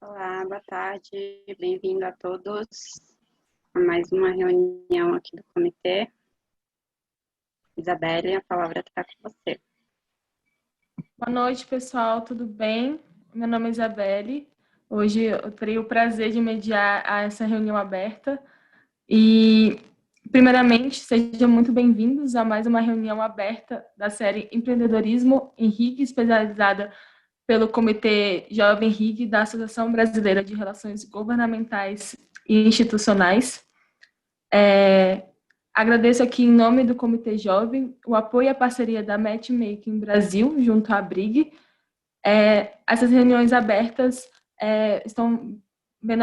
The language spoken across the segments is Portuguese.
Olá, boa tarde, bem-vindo a todos a mais uma reunião aqui do comitê. Isabelle, a palavra está com você. Boa noite, pessoal, tudo bem? Meu nome é Isabelle. Hoje eu terei o prazer de mediar a essa reunião aberta. E, primeiramente, sejam muito bem-vindos a mais uma reunião aberta da série Empreendedorismo em RIG, especializada pelo Comitê Jovem RIG da Associação Brasileira de Relações Governamentais e Institucionais. Agradeço aqui, em nome do Comitê Jovem, o apoio e a parceria da Matchmaking Brasil, junto à BRIG. Essas reuniões abertas estão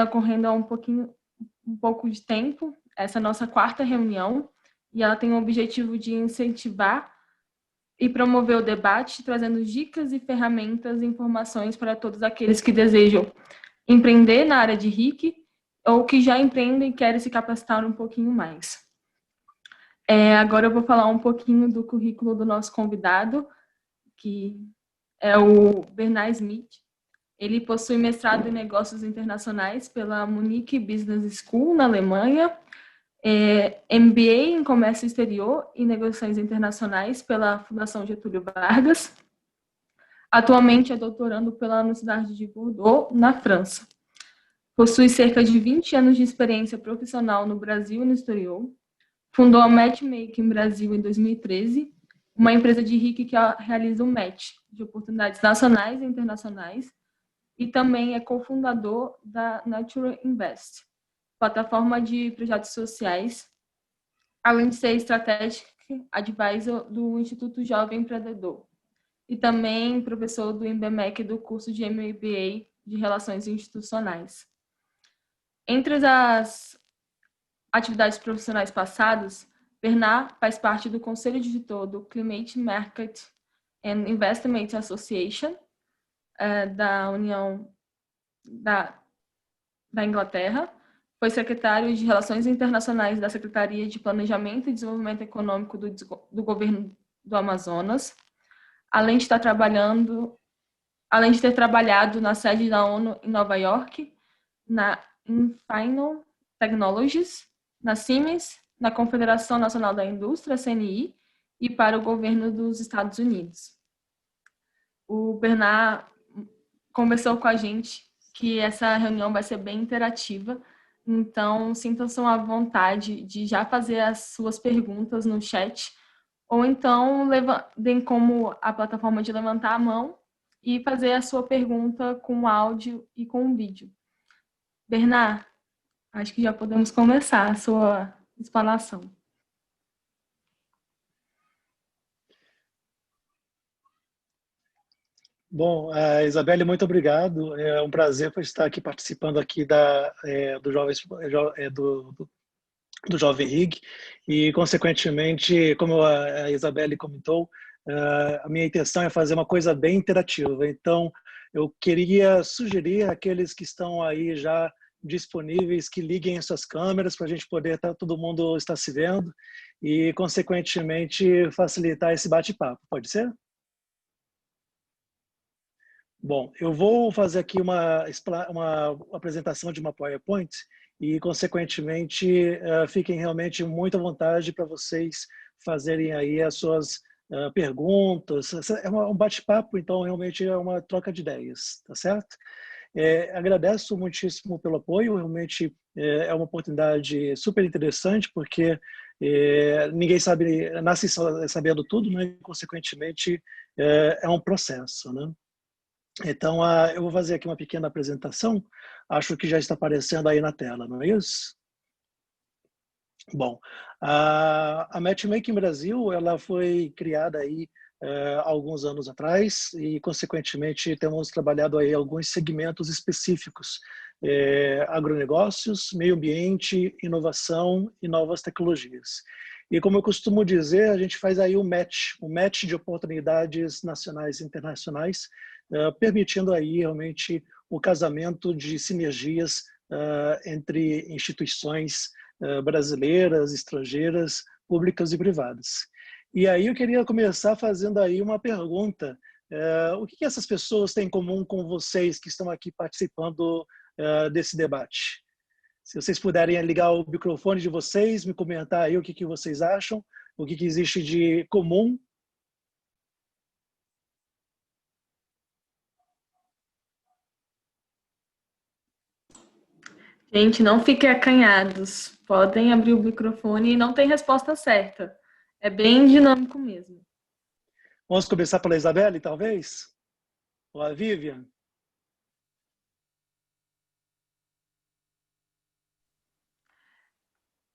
ocorrendo há um pouco de tempo. Essa é a nossa quarta reunião, e ela tem o objetivo de incentivar e promover o debate, trazendo dicas e ferramentas e informações para todos aqueles que desejam empreender na área de RIC ou que já empreendem e querem se capacitar um pouquinho mais. Agora eu vou falar um pouquinho do currículo do nosso convidado, que é o Bernard Smith. Ele possui mestrado em Negócios Internacionais pela Munich Business School, na Alemanha, MBA em Comércio Exterior e Negociações Internacionais pela Fundação Getúlio Vargas. Atualmente é doutorando pela Universidade de Bordeaux, na França. Possui cerca de 20 anos de experiência profissional no Brasil e no exterior. Fundou a Matchmaking Brasil em 2013, uma empresa de RIC que realiza o match de oportunidades nacionais e internacionais, e também é cofundador da Natural Invest, plataforma de projetos sociais, além de ser Strategic Advisor do Instituto Jovem Empreendedor, e também professor do INBMEC do curso de MBA de Relações Institucionais. Entre as atividades profissionais passadas, Bernard faz parte do Conselho Diretor do Climate Market and Investment Association, da União da Inglaterra. Foi secretário de Relações Internacionais da Secretaria de Planejamento e Desenvolvimento Econômico do Governo do Amazonas, além de ter trabalhado na sede da ONU em Nova York, na Infineon Technologies, na Siemens, na Confederação Nacional da Indústria, CNI, e para o governo dos Estados Unidos. O Bernard conversou com a gente que essa reunião vai ser bem interativa, então sintam-se à vontade de já fazer as suas perguntas no chat, ou então deem como a plataforma de levantar a mão e fazer a sua pergunta com áudio e com vídeo. Bernard, acho que já podemos começar a sua explanação. Bom, Isabelle, muito obrigado. É um prazer estar aqui participando aqui do Jovem RIG e, consequentemente, como a Isabelle comentou, a minha intenção é fazer uma coisa bem interativa. Então, eu queria sugerir àqueles que estão aí já disponíveis que liguem as suas câmeras para a gente poder todo mundo estar se vendo e, consequentemente, facilitar esse bate-papo. Pode ser? Bom, eu vou fazer aqui uma apresentação de uma PowerPoint e, consequentemente, fiquem realmente muito à vontade para vocês fazerem aí as suas perguntas. É um bate-papo, então realmente é uma troca de ideias, tá certo? Agradeço muitíssimo pelo apoio, realmente é uma oportunidade super interessante, porque ninguém nasce sabendo tudo, né? E, consequentemente, é um processo, né? Então, eu vou fazer aqui uma pequena apresentação. Acho que já está aparecendo aí na tela, não é isso? Bom, a Matchmaking Brasil, ela foi criada aí há alguns anos atrás e, consequentemente, temos trabalhado aí alguns segmentos específicos: agronegócios, meio ambiente, inovação e novas tecnologias. E, como eu costumo dizer, a gente faz aí um match de oportunidades nacionais e internacionais, permitindo aí realmente o casamento de sinergias entre instituições brasileiras, estrangeiras, públicas e privadas. E aí eu queria começar fazendo aí uma pergunta o que essas pessoas têm em comum com vocês que estão aqui participando desse debate? Se vocês puderem ligar o microfone de vocês, me comentar aí o que vocês acham, o que existe de comum. Gente, não fiquem acanhados. Podem abrir o microfone e não tem resposta certa. É bem dinâmico mesmo. Vamos começar pela Isabelle, talvez? Ou a Vivian?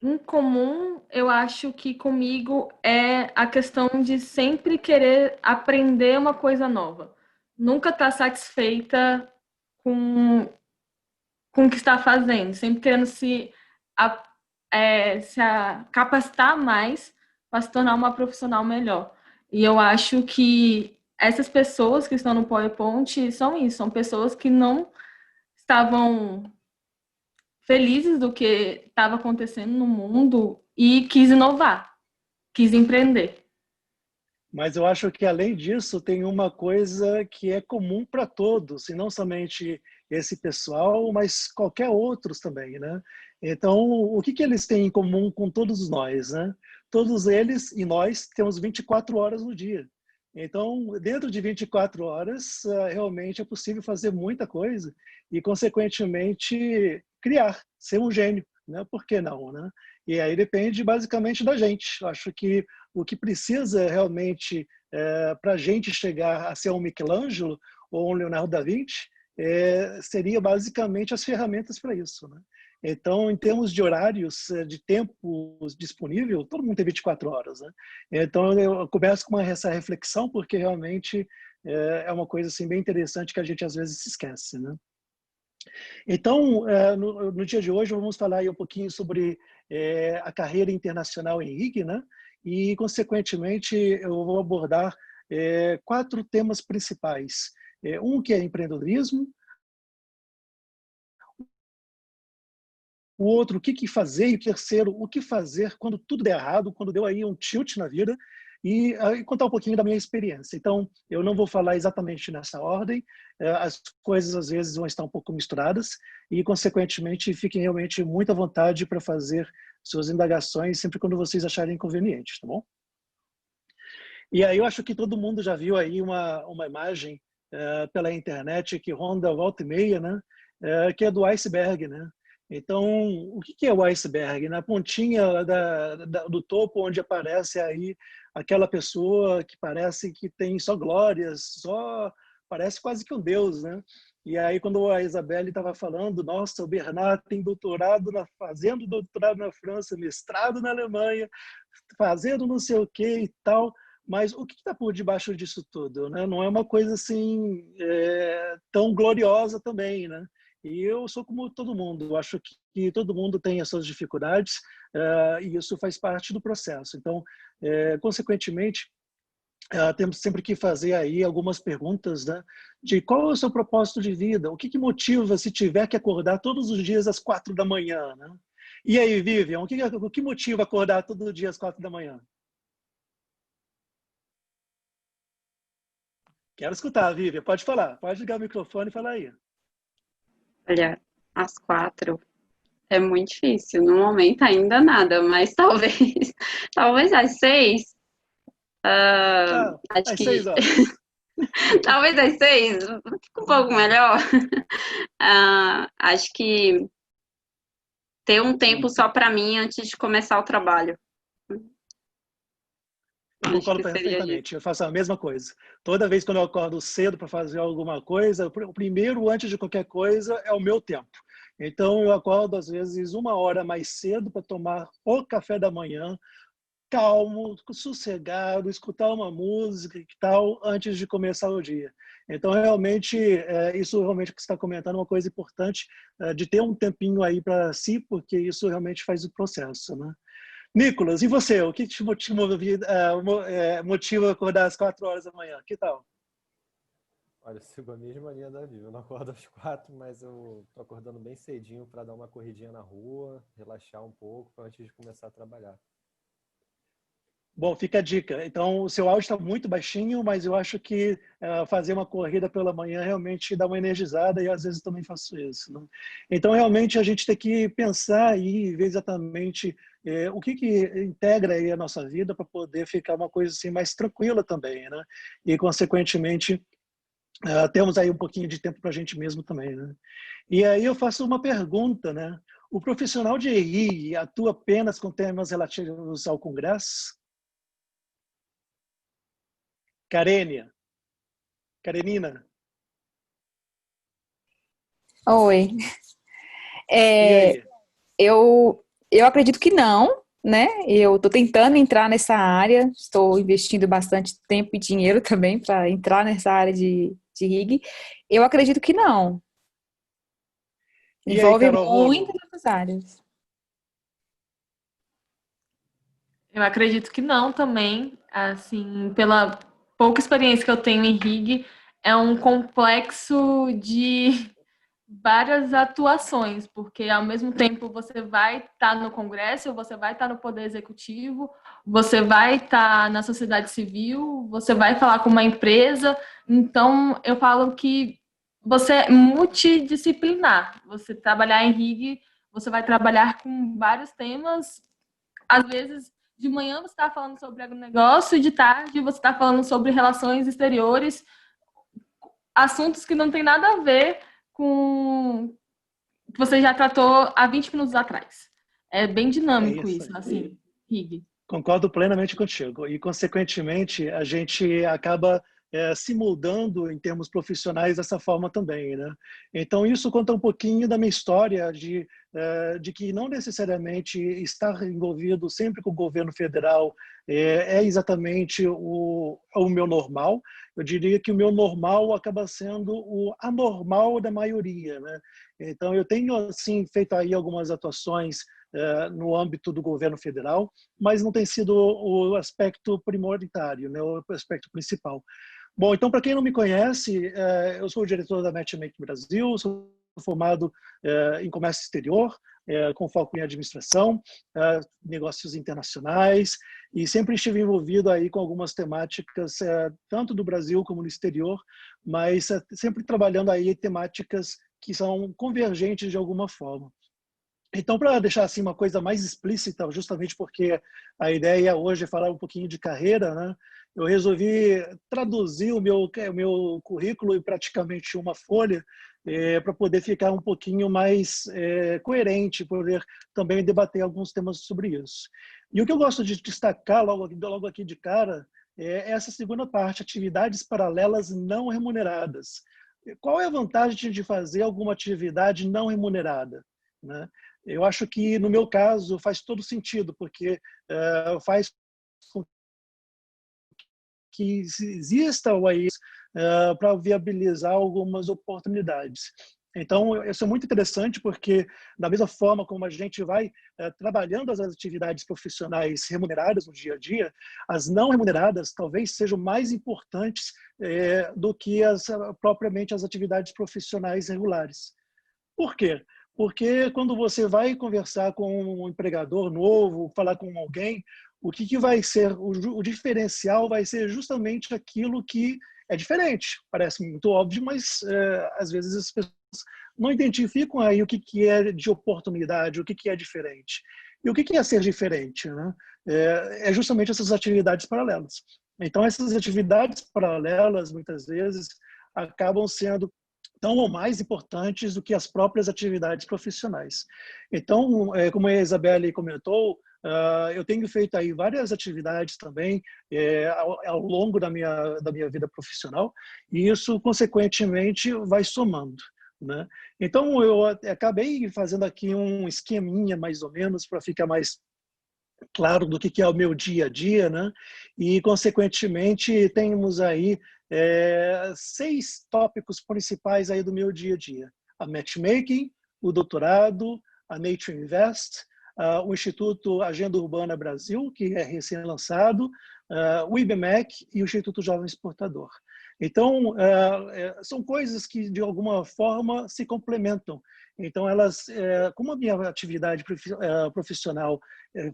Em comum, eu acho que comigo é a questão de sempre querer aprender uma coisa nova. Nunca estar satisfeita com o que está fazendo, sempre querendo capacitar mais para se tornar uma profissional melhor. E eu acho que essas pessoas que estão no PowerPoint são isso, são pessoas que não estavam felizes do que estava acontecendo no mundo e quis inovar, quis empreender. Mas eu acho que, além disso, tem uma coisa que é comum para todos, e não somente esse pessoal, mas qualquer outros também, né? Então, o que eles têm em comum com todos nós, né? Todos eles e nós temos 24 horas no dia. Então, dentro de 24 horas, realmente é possível fazer muita coisa e, consequentemente, criar, ser um gênio, né? Por que não, né? E aí depende basicamente da gente. Eu acho que o que precisa realmente para a gente chegar a ser um Michelangelo ou um Leonardo da Vinci seria basicamente as ferramentas para isso, né? Então, em termos de horários, de tempo disponível, todo mundo tem 24 horas, né? Então, eu começo com essa reflexão, porque realmente é uma coisa assim, bem interessante que a gente às vezes se esquece, né? Então, no dia de hoje, vamos falar aí um pouquinho sobre a carreira internacional em RIG, né? E, consequentemente, eu vou abordar 4 temas principais. Um que é empreendedorismo, o outro, o que fazer, e o terceiro, o que fazer quando tudo der errado, quando deu aí um tilt na vida, e contar um pouquinho da minha experiência. Então, eu não vou falar exatamente nessa ordem, as coisas às vezes vão estar um pouco misturadas, e, consequentemente, fiquem realmente muito à vontade para fazer suas indagações sempre quando vocês acharem conveniente, tá bom? E aí eu acho que todo mundo já viu aí uma imagem pela internet que ronda volta e meia, né? Que é do iceberg, né? Então, o que é o iceberg? Na pontinha do topo, onde aparece aí aquela pessoa que parece que tem só glórias, só parece quase que um deus, né? E aí, quando a Isabelle estava falando, nossa, o Bernard tem fazendo doutorado na França, mestrado na Alemanha, fazendo não sei o que e tal, mas o que está por debaixo disso tudo, né? Não é uma coisa assim tão gloriosa também, né? E eu sou como todo mundo, eu acho que todo mundo tem as suas dificuldades e isso faz parte do processo. Então, consequentemente, temos sempre que fazer aí algumas perguntas, né? De qual é o seu propósito de vida? O que motiva se tiver que acordar todos os dias às 4 da manhã, né? E aí, Vivian, o que motiva acordar todo dia às 4 da manhã? Quero escutar, Vivian. Pode falar. Pode ligar o microfone e falar aí. Olha, às 4 é muito difícil. No momento ainda nada, mas talvez, talvez às 6. Acho Às 6 que horas. talvez às 6 fica um pouco melhor. Acho que ter um tempo só para mim antes de começar o trabalho. Eu Acho concordo que seria isso. perfeitamente. Eu faço a mesma coisa. Toda vez que eu acordo cedo para fazer alguma coisa, o primeiro, antes de qualquer coisa, é o meu tempo. Então, eu acordo, às vezes, 1 hora mais cedo para tomar o café da manhã, calmo, sossegado, escutar uma música e tal, antes de começar o dia. Então, realmente, isso realmente que você está comentando é uma coisa importante, de ter um tempinho aí para si, porque isso realmente faz o processo, né? Nicolas, e você? O que te motiva a acordar às 4 horas da manhã? Que tal? Olha, eu sigo a mesma linha da Vivi. Eu não acordo às 4, mas eu tô acordando bem cedinho para dar uma corridinha na rua, relaxar um pouco antes de começar a trabalhar. Bom, fica a dica. Então, o seu áudio está muito baixinho, mas eu acho que fazer uma corrida pela manhã realmente dá uma energizada e às vezes também faço isso, né? Então, realmente, a gente tem que pensar e ver exatamente o que integra aí a nossa vida para poder ficar uma coisa assim mais tranquila também, né? E, consequentemente, temos aí um pouquinho de tempo para a gente mesmo também, né? E aí eu faço uma pergunta, né? O profissional de RI atua apenas com temas relativos ao Congresso? Karenina, Oi. e aí? Eu acredito que não, né? Eu estou tentando entrar nessa área, estou investindo bastante tempo e dinheiro também para entrar nessa área de rig. Eu acredito que não. E aí, Envolve Carol muitas Rolo? outras áreas. Eu acredito que não também, assim, pela pouca experiência que eu tenho em rig, é um complexo de várias atuações, porque ao mesmo tempo você vai estar no Congresso, você vai estar no Poder Executivo, você vai estar na sociedade civil, você vai falar com uma empresa. Então, eu falo que você é multidisciplinar. Você trabalhar em rig, você vai trabalhar com vários temas. Às vezes, de manhã você está falando sobre agronegócio e de tarde você está falando sobre relações exteriores, assuntos que não tem nada a ver com que você já tratou há 20 minutos atrás. É bem É dinâmico isso isso, aí. assim, rig. Concordo plenamente contigo. E, consequentemente, a gente acaba se moldando em termos profissionais dessa forma também, né? Então, isso conta um pouquinho da minha história de que não necessariamente estar envolvido sempre com o governo federal é exatamente o meu normal. Eu diria que o meu normal acaba sendo o anormal da maioria, né? Então, eu tenho, assim, feito aí algumas atuações no âmbito do governo federal, mas não tem sido o aspecto primoritário, né, o aspecto principal. Bom, então, para quem não me conhece, eu sou o diretor da Matchmaking Brasil, sou formado em comércio exterior, com foco em administração, negócios internacionais, e sempre estive envolvido aí com algumas temáticas, tanto do Brasil como no exterior, mas sempre trabalhando aí temáticas que são convergentes de alguma forma. Então, para deixar assim uma coisa mais explícita, justamente porque a ideia hoje é falar um pouquinho de carreira, né? Eu resolvi traduzir o meu currículo em praticamente uma folha para poder ficar um pouquinho mais coerente, poder também debater alguns temas sobre isso. E o que eu gosto de destacar logo aqui de cara é essa segunda parte, atividades paralelas não remuneradas. Qual é a vantagem de fazer alguma atividade não remunerada, né? Eu acho que, no meu caso, faz todo sentido, porque faz com que exista o AIS para viabilizar algumas oportunidades. Então, isso é muito interessante, porque, da mesma forma como a gente vai trabalhando as atividades profissionais remuneradas no dia a dia, as não remuneradas talvez sejam mais importantes do que propriamente as atividades profissionais regulares. Por quê? Porque quando você vai conversar com um empregador novo, falar com alguém, o que vai ser o diferencial vai ser justamente aquilo que é diferente. Parece muito óbvio, mas às vezes as pessoas não identificam aí o que é de oportunidade, o que é diferente. E o que é ser diferente, né? É justamente essas atividades paralelas. Então, essas atividades paralelas, muitas vezes, acabam sendo tão ou mais importantes do que as próprias atividades profissionais. Então, como a Isabelle comentou, eu tenho feito aí várias atividades também ao longo da minha vida profissional, e isso, consequentemente, vai somando, né? Então, eu acabei fazendo aqui um esqueminha, mais ou menos, para ficar mais claro do que é o meu dia a dia, né? E, consequentemente, temos aí 6 tópicos principais aí do meu dia a dia: a matchmaking, o doutorado, a Nature Invest, o Instituto Agenda Urbana Brasil, que é recém-lançado, o IBMEC e o Instituto Jovem Exportador. Então, são coisas que, de alguma forma, se complementam. Então, elas, como a minha atividade profissional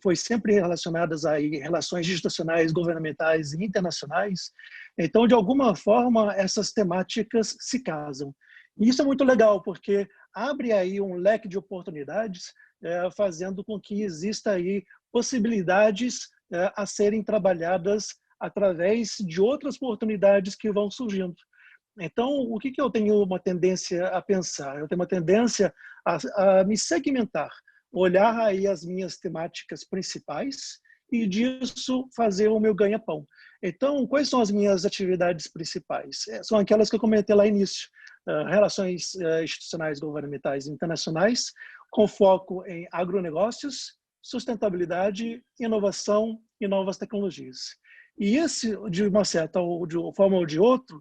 foi sempre relacionada a relações institucionais, governamentais e internacionais, então, de alguma forma, essas temáticas se casam. E isso é muito legal, porque abre aí um leque de oportunidades, fazendo com que exista aí possibilidades a serem trabalhadas através de outras oportunidades que vão surgindo. Então, o que eu tenho uma tendência a pensar? Eu tenho uma tendência a me segmentar, olhar aí as minhas temáticas principais e disso fazer o meu ganha-pão. Então, quais são as minhas atividades principais? São aquelas que eu comentei lá no início, relações institucionais, governamentais e internacionais, com foco em agronegócios, sustentabilidade, inovação e novas tecnologias. E esse, de uma certa forma ou de outra,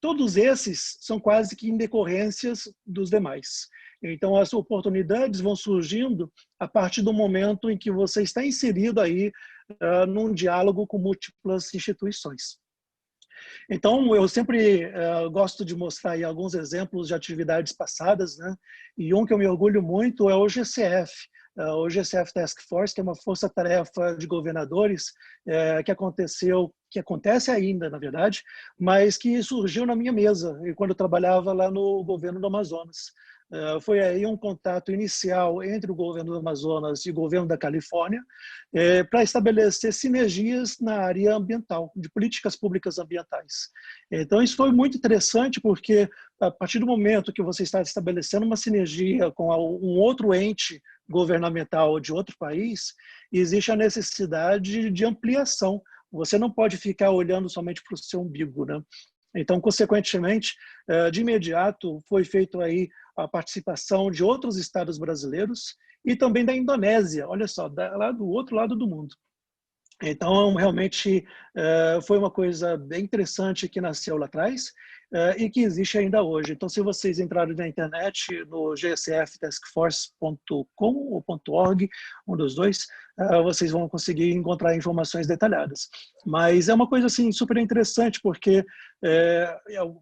todos esses são quase que em decorrências dos demais. Então, as oportunidades vão surgindo a partir do momento em que você está inserido aí num diálogo com múltiplas instituições. Então, eu sempre gosto de mostrar aí alguns exemplos de atividades passadas, né? E um que eu me orgulho muito é o GCF. O GCF Task Force, que é uma força-tarefa de governadores que acontece ainda, na verdade, mas que surgiu na minha mesa, quando eu trabalhava lá no governo do Amazonas. Foi aí um contato inicial entre o governo do Amazonas e o governo da Califórnia para estabelecer sinergias na área ambiental, de políticas públicas ambientais. Então, isso foi muito interessante porque, a partir do momento que você está estabelecendo uma sinergia com um outro ente governamental de outro país, existe a necessidade de ampliação. Você não pode ficar olhando somente para o seu umbigo, né? Então, consequentemente, de imediato, foi feito aí a participação de outros estados brasileiros e também da Indonésia, olha só, lá do outro lado do mundo. Então, realmente, foi uma coisa bem interessante que nasceu lá atrás e que existe ainda hoje. Então, se vocês entrarem na internet, no gsftaskforce.com ou .org, um dos dois, vocês vão conseguir encontrar informações detalhadas. Mas é uma coisa assim, super interessante, porque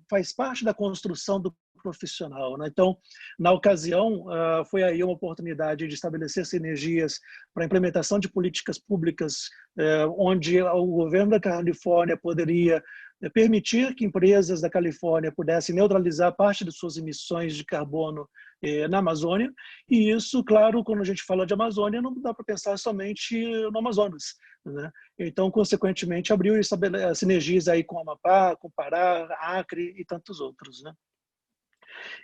faz parte da construção do profissional, né? Então, na ocasião, foi aí uma oportunidade de estabelecer sinergias para a implementação de políticas públicas, onde o governo da Califórnia poderia permitir que empresas da Califórnia pudessem neutralizar parte de suas emissões de carbono na Amazônia. E isso, claro, quando a gente fala de Amazônia, não dá para pensar somente no Amazonas, né? Então, consequentemente, abriu sinergias aí com o Amapá, com o Pará, Acre e tantos outros, né?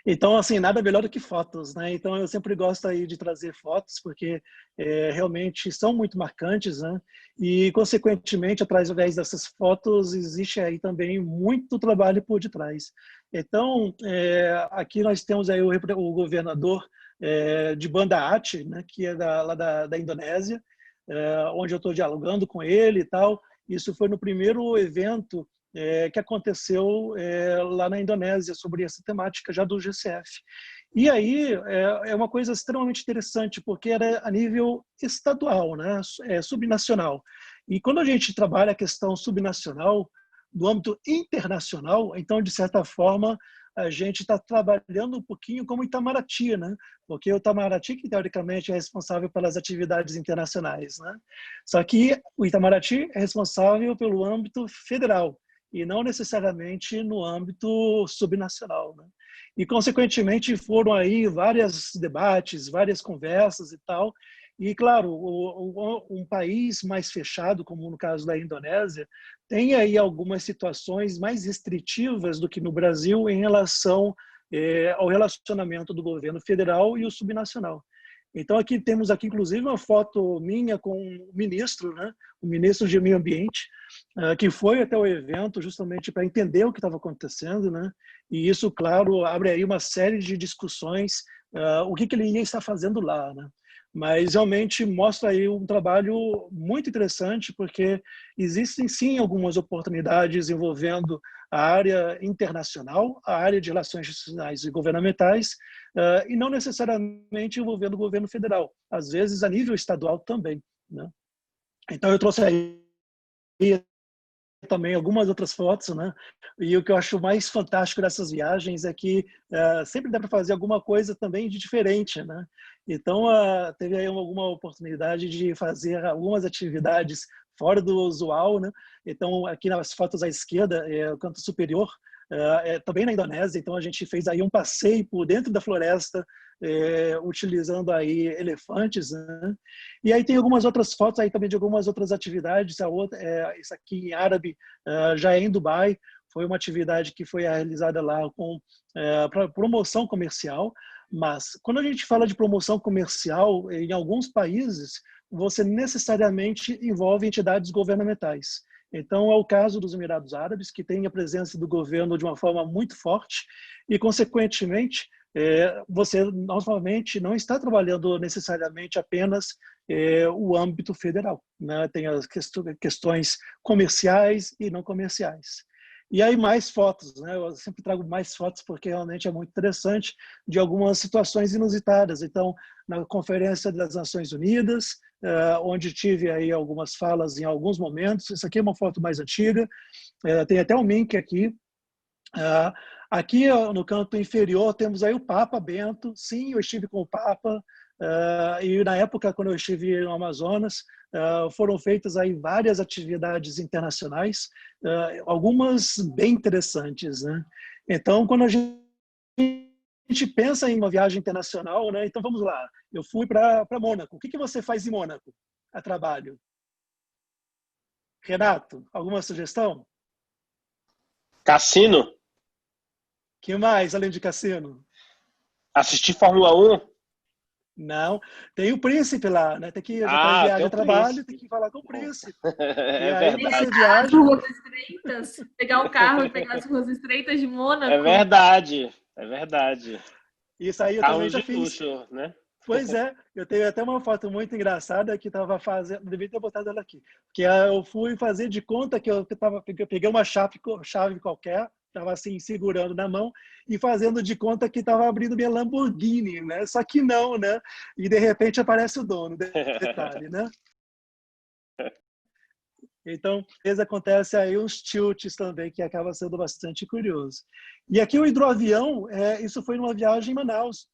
Então, assim, nada melhor do que fotos, né? Então, eu sempre gosto aí de trazer fotos, porque realmente são muito marcantes, né? E, consequentemente, através dessas fotos, existe aí também muito trabalho por detrás. Então, aqui nós temos aí o governador de Banda Aceh, né? Que é lá da Indonésia, onde eu estou dialogando com ele e tal. Isso foi no primeiro evento que aconteceu lá na Indonésia sobre essa temática já do GCF. E aí é uma coisa extremamente interessante, porque era a nível estadual, né? Subnacional. E quando a gente trabalha a questão subnacional, no âmbito internacional, então, de certa forma, a gente está trabalhando um pouquinho como Itamaraty, né? Porque o Itamaraty, que teoricamente é responsável pelas atividades internacionais, né? Só que o Itamaraty é responsável pelo âmbito federal, e não necessariamente no âmbito subnacional, né? E, consequentemente, foram aí vários debates, várias conversas e tal. E, claro, um país mais fechado, como no caso da Indonésia, tem aí algumas situações mais restritivas do que no Brasil em relação ao relacionamento do governo federal e o subnacional. Então, aqui temos inclusive, uma foto minha com o ministro, né? O ministro de Meio Ambiente, que foi até o evento justamente para entender o que estava acontecendo, né? E isso, claro, abre aí uma série de discussões, o que ele ia estar fazendo lá, né? Mas realmente mostra aí um trabalho muito interessante, porque existem sim algumas oportunidades envolvendo a área internacional, a área de relações institucionais e governamentais, e não necessariamente envolvendo o governo federal, às vezes a nível estadual também, né? Então eu trouxe aí também algumas outras fotos, né? E o que eu acho mais fantástico dessas viagens é que sempre dá para fazer alguma coisa também de diferente, né? Então, teve aí alguma oportunidade de fazer algumas atividades fora do usual, né? Então, aqui nas fotos à esquerda, é o canto superior, também na Indonésia. Então, a gente fez aí um passeio por dentro da floresta, utilizando aí elefantes, né? E aí tem algumas outras fotos aí também de algumas outras atividades. Isso aqui em árabe já é em Dubai. Foi uma atividade que foi realizada lá para promoção comercial. Mas quando a gente fala de promoção comercial, em alguns países, você necessariamente envolve entidades governamentais. Então, é o caso dos Emirados Árabes, que tem a presença do governo de uma forma muito forte e, consequentemente, você, novamente, não está trabalhando necessariamente apenas o âmbito federal, né? Tem as questões comerciais e não comerciais. E aí mais fotos, né? Eu sempre trago mais fotos porque realmente é muito interessante de algumas situações inusitadas. Então, na Conferência das Nações Unidas, onde tive aí algumas falas em alguns momentos. Isso aqui é uma foto mais antiga. Tem até um link aqui. Aqui no canto inferior temos aí o Papa Bento. Sim, eu estive com o Papa. E na época, quando eu estive no Amazonas, foram feitas aí várias atividades internacionais, algumas bem interessantes, né? Então, quando a gente pensa em uma viagem internacional, né? Então vamos lá. Eu fui para Mônaco. O que você faz em Mônaco a trabalho? Renato, alguma sugestão? Cassino? Que mais além de cassino? Assistir Fórmula 1? Não, tem o príncipe lá, né? Tem que já está em Tem viagem o a trabalho, príncipe. tem que falar com o príncipe. É E aí verdade. você viaja. As ruas estreitas, pegar um carro e pegar as ruas estreitas de Mônaco. É verdade, é verdade. Isso aí eu Carros também já de fiz. luxo, né? Pois é, eu tenho até uma foto muito engraçada que estava fazendo, devia ter botado ela aqui, que eu fui fazer de conta que eu peguei uma chave qualquer, estava assim segurando na mão e fazendo de conta que estava abrindo minha Lamborghini, né? Só que não, né? E de repente aparece o dono, detalhe, né? Então, acontece aí uns tilts também, que acaba sendo bastante curioso. E aqui o hidroavião, isso foi numa viagem em Manaus.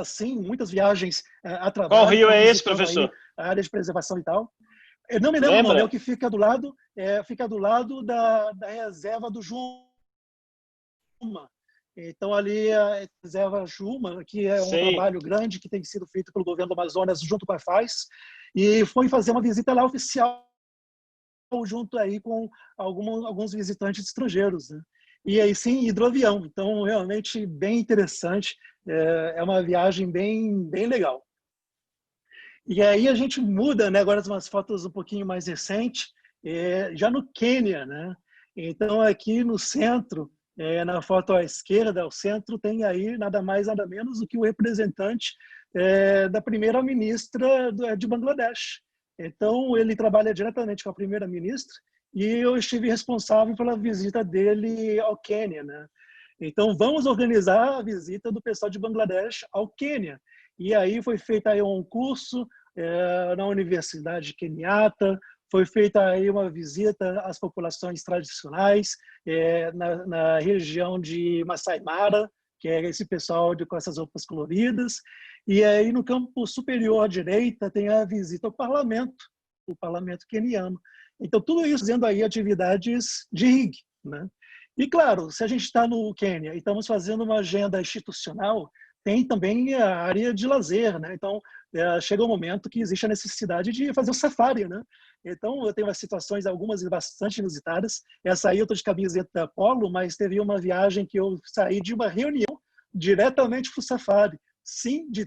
Sim, muitas viagens a Qual trabalho. rio Então, é esse, visitando aí professor? a área de preservação e tal. Eu não me lembro o nome, é o Lembra? que fica do lado da reserva do Juma. Então, ali a reserva Juma, que é um Sei. trabalho grande que tem sido feito pelo governo do Amazonas junto com a FAES, e foi fazer uma visita lá oficial junto aí com alguns visitantes estrangeiros, né? E aí sim, hidroavião. Então, realmente bem interessante. É uma viagem bem legal. E aí a gente muda, né? Agora umas fotos um pouquinho mais recentes, já no Quênia, né? Então, aqui no centro, na foto à esquerda, ao centro, tem aí nada mais, nada menos do que o representante da primeira-ministra de Bangladesh. Então, ele trabalha diretamente com a primeira-ministra e eu estive responsável pela visita dele ao Quênia, né? Então, vamos organizar a visita do pessoal de Bangladesh ao Quênia. E aí foi feito aí um curso na Universidade Kenyatta, foi feita aí uma visita às populações tradicionais na região de Masai Mara, que é esse pessoal com essas roupas coloridas. E aí no campo superior à direita tem a visita ao parlamento, o parlamento queniano. Então tudo isso fazendo aí atividades de rig, né? E claro, se a gente está no Quênia e estamos fazendo uma agenda institucional, tem também a área de lazer, né? Então chega um momento que existe a necessidade de fazer o safari, né? Então eu tenho umas situações, algumas bastante inusitadas. Essa aí eu estou de camiseta polo, mas teve uma viagem que eu saí de uma reunião diretamente para o safari. Sim, de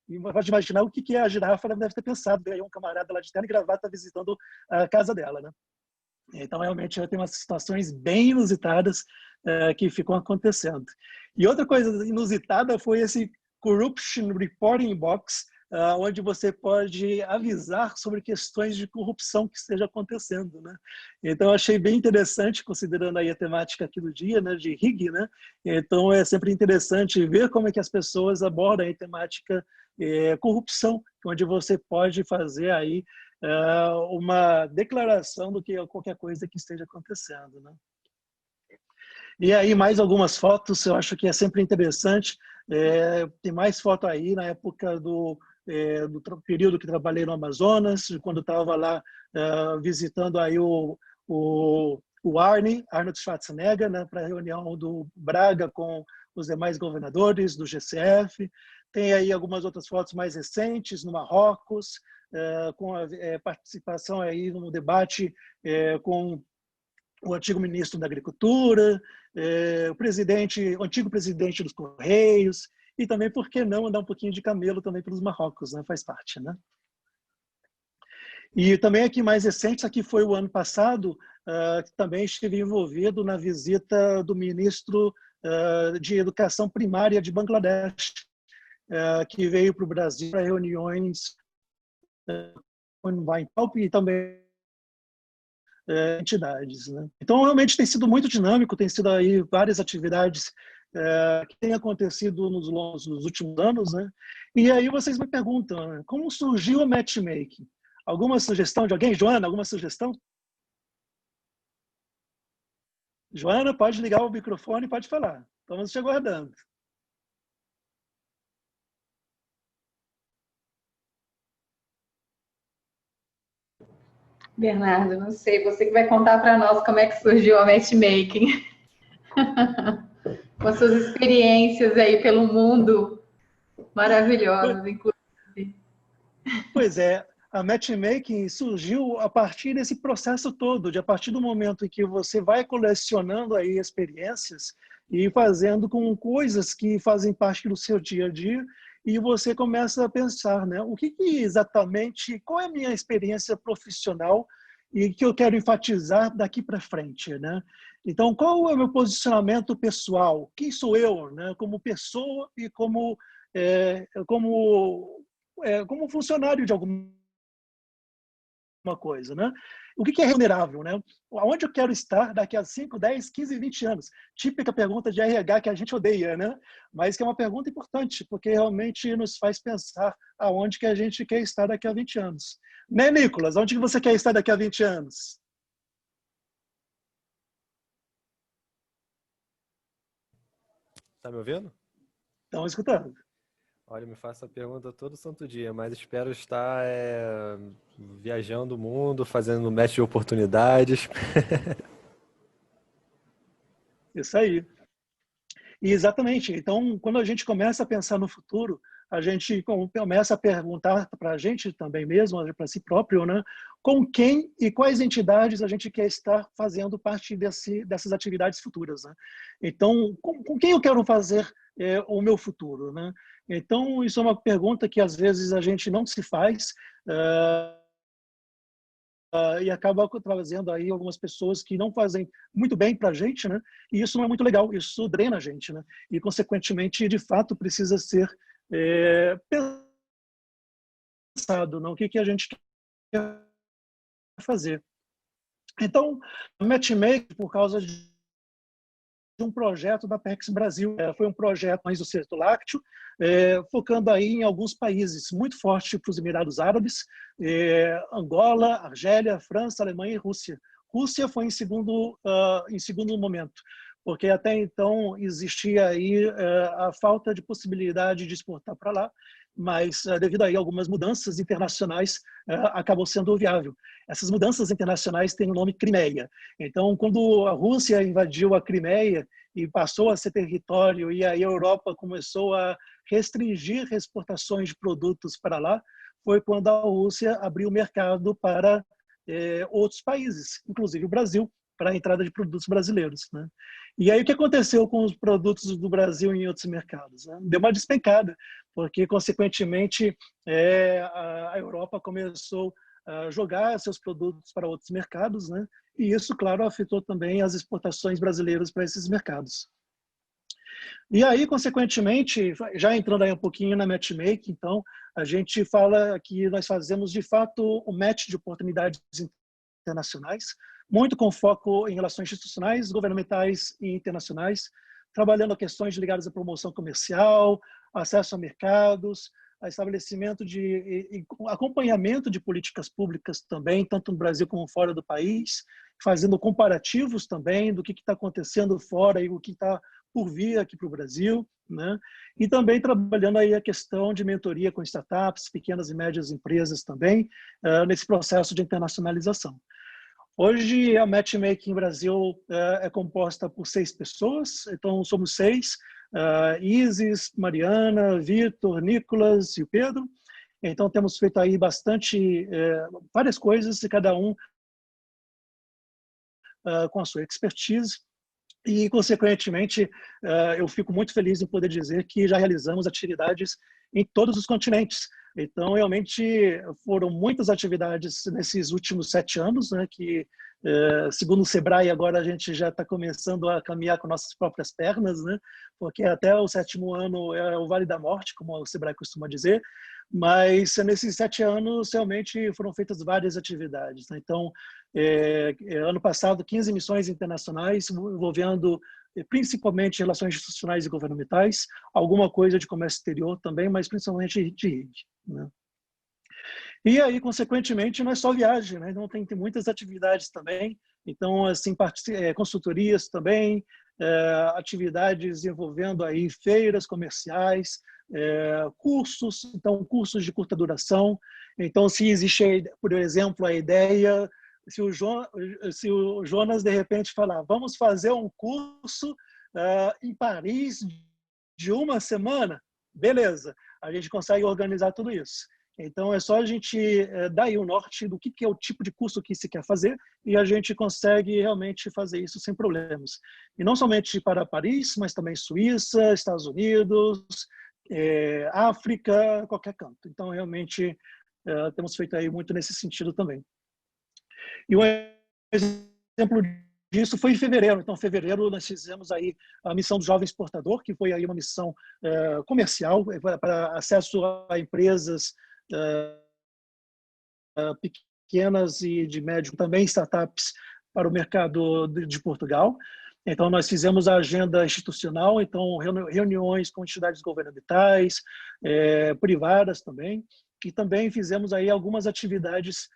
e pode imaginar o que a girafa deve ter pensado. Veio um camarada lá de terno e gravata visitando a casa dela, né? Então, realmente, eu tenho umas situações bem inusitadas que ficam acontecendo. E outra coisa inusitada foi esse Corruption Reporting Box, onde você pode avisar sobre questões de corrupção que esteja acontecendo, né? Então, eu achei bem interessante, considerando aí a temática aqui do dia, né, de rig, né? Então, é sempre interessante ver como é que as pessoas abordam a temática corrupção, onde você pode fazer aí uma declaração do que qualquer coisa que esteja acontecendo, né? E aí mais algumas fotos, eu acho que é sempre interessante. Tem mais foto aí na época do período que trabalhei no Amazonas, quando estava lá visitando aí o Arnold Schwarzenegger, né, para a reunião do Braga com os demais governadores do GCF. Tem aí algumas outras fotos mais recentes no Marrocos, com a participação aí no debate com o antigo ministro da Agricultura, o antigo presidente dos Correios, e também, por que não, andar um pouquinho de camelo também pelos Marrocos, né? Faz parte, né? E também aqui mais recente, aqui foi o ano passado, que também estive envolvido na visita do ministro de Educação Primária de Bangladesh, que veio para o Brasil para reuniões e também entidades, né? Então, realmente tem sido muito dinâmico, tem sido aí várias atividades que têm acontecido nos últimos anos, né? E aí vocês me perguntam, né, como surgiu o matchmaking? Alguma sugestão de alguém? Joana, alguma sugestão? Joana, pode ligar o microfone e pode falar. Estamos te aguardando. Bernardo, não sei, você que vai contar para nós como é que surgiu a matchmaking. Com as suas experiências aí pelo mundo maravilhosas, inclusive. Pois é, a matchmaking surgiu a partir desse processo todo, a partir do momento em que você vai colecionando aí experiências e fazendo com coisas que fazem parte do seu dia a dia, e você começa a pensar, né, o que exatamente, qual é a minha experiência profissional e que eu quero enfatizar daqui para frente, né? Então, qual é o meu posicionamento pessoal? Quem sou eu, né, como pessoa e como funcionário de alguma coisa, né? O que é remunerável, né? Aonde eu quero estar daqui a 5, 10, 15, 20 anos? Típica pergunta de RH que a gente odeia, né? Mas que é uma pergunta importante, porque realmente nos faz pensar aonde que a gente quer estar daqui a 20 anos. Né, Nicolas? Onde que você quer estar daqui a 20 anos? Tá me ouvindo? Estão escutando. Olha, eu me faço a pergunta todo santo dia, mas espero estar viajando o mundo, fazendo match de oportunidades. Isso aí. E exatamente. Então, quando a gente começa a pensar no futuro, a gente começa a perguntar para a gente também mesmo, para si próprio, né? Com quem e quais entidades a gente quer estar fazendo parte dessas atividades futuras, né? Então, com quem eu quero fazer o meu futuro, né? Então, isso é uma pergunta que às vezes a gente não se faz, e acaba trazendo aí algumas pessoas que não fazem muito bem para a gente, né? E isso não é muito legal, isso drena a gente, né? E, consequentemente, de fato, precisa ser pensado, não? O que a gente quer fazer. Então, o matchmaking, por causa de um projeto da PEX Brasil. Foi um projeto mais do setor lácteo, focando aí em alguns países muito forte para os Emirados Árabes, Angola, Argélia, França, Alemanha e Rússia. Rússia foi em segundo momento, porque até então existia aí a falta de possibilidade de exportar para lá, mas devido aí a algumas mudanças internacionais acabou sendo viável. Essas mudanças internacionais têm o nome Crimeia. Então, quando a Rússia invadiu a Crimeia e passou a ser território e aí a Europa começou a restringir exportações de produtos para lá, foi quando a Rússia abriu o mercado para outros países, inclusive o Brasil, para a entrada de produtos brasileiros, né? E aí o que aconteceu com os produtos do Brasil em outros mercados, né? Deu uma despencada, porque consequentemente a Europa começou a jogar seus produtos para outros mercados, né? E isso, claro, afetou também as exportações brasileiras para esses mercados. E aí, consequentemente, já entrando aí um pouquinho na matchmaking, então, a gente fala que nós fazemos, de fato, o match de oportunidades internacionais, muito com foco em relações institucionais, governamentais e internacionais, trabalhando questões ligadas à promoção comercial, acesso a mercados, estabelecimento de acompanhamento de políticas públicas também, tanto no Brasil como fora do país, fazendo comparativos também do que está acontecendo fora e o que está por vir aqui para o Brasil, né? E também trabalhando aí a questão de mentoria com startups, pequenas e médias empresas também, nesse processo de internacionalização. Hoje, a Matchmaking Brasil é composta por 6 pessoas, então somos 6, Isis, Mariana, Vitor, Nicolas e o Pedro. Então, temos feito aí várias coisas, e cada um com a sua expertise. E, consequentemente, eu fico muito feliz em poder dizer que já realizamos atividades em todos os continentes. Então, realmente, foram muitas atividades nesses últimos 7 anos, né, que, segundo o Sebrae, agora a gente já está começando a caminhar com nossas próprias pernas, né, porque até o 7º ano é o Vale da Morte, como o Sebrae costuma dizer, mas nesses 7 anos, realmente, foram feitas várias atividades, né? Então, ano passado, 15 missões internacionais envolvendo principalmente relações institucionais e governamentais, alguma coisa de comércio exterior também, mas principalmente de RIG, né? E aí, consequentemente, não é só viagem, né? Então, tem muitas atividades também. Então, assim, consultorias também, atividades envolvendo aí feiras comerciais, cursos, então, cursos de curta duração. Então, se existe, por exemplo, a ideia, se o Jonas, de repente, falar, vamos fazer um curso em Paris de 1 semana, beleza, a gente consegue organizar tudo isso. Então, é só a gente dar aí o norte do que é o tipo de curso que se quer fazer e a gente consegue realmente fazer isso sem problemas. E não somente para Paris, mas também Suíça, Estados Unidos, África, qualquer canto. Então, realmente, temos feito aí muito nesse sentido também. E um exemplo disso foi em fevereiro. Então, em fevereiro, nós fizemos aí a missão do Jovem Exportador, que foi aí uma missão comercial para acesso a empresas pequenas e de médio, também startups para o mercado de Portugal. Então, nós fizemos a agenda institucional, então reuniões com entidades governamentais, privadas também, e também fizemos aí algumas atividades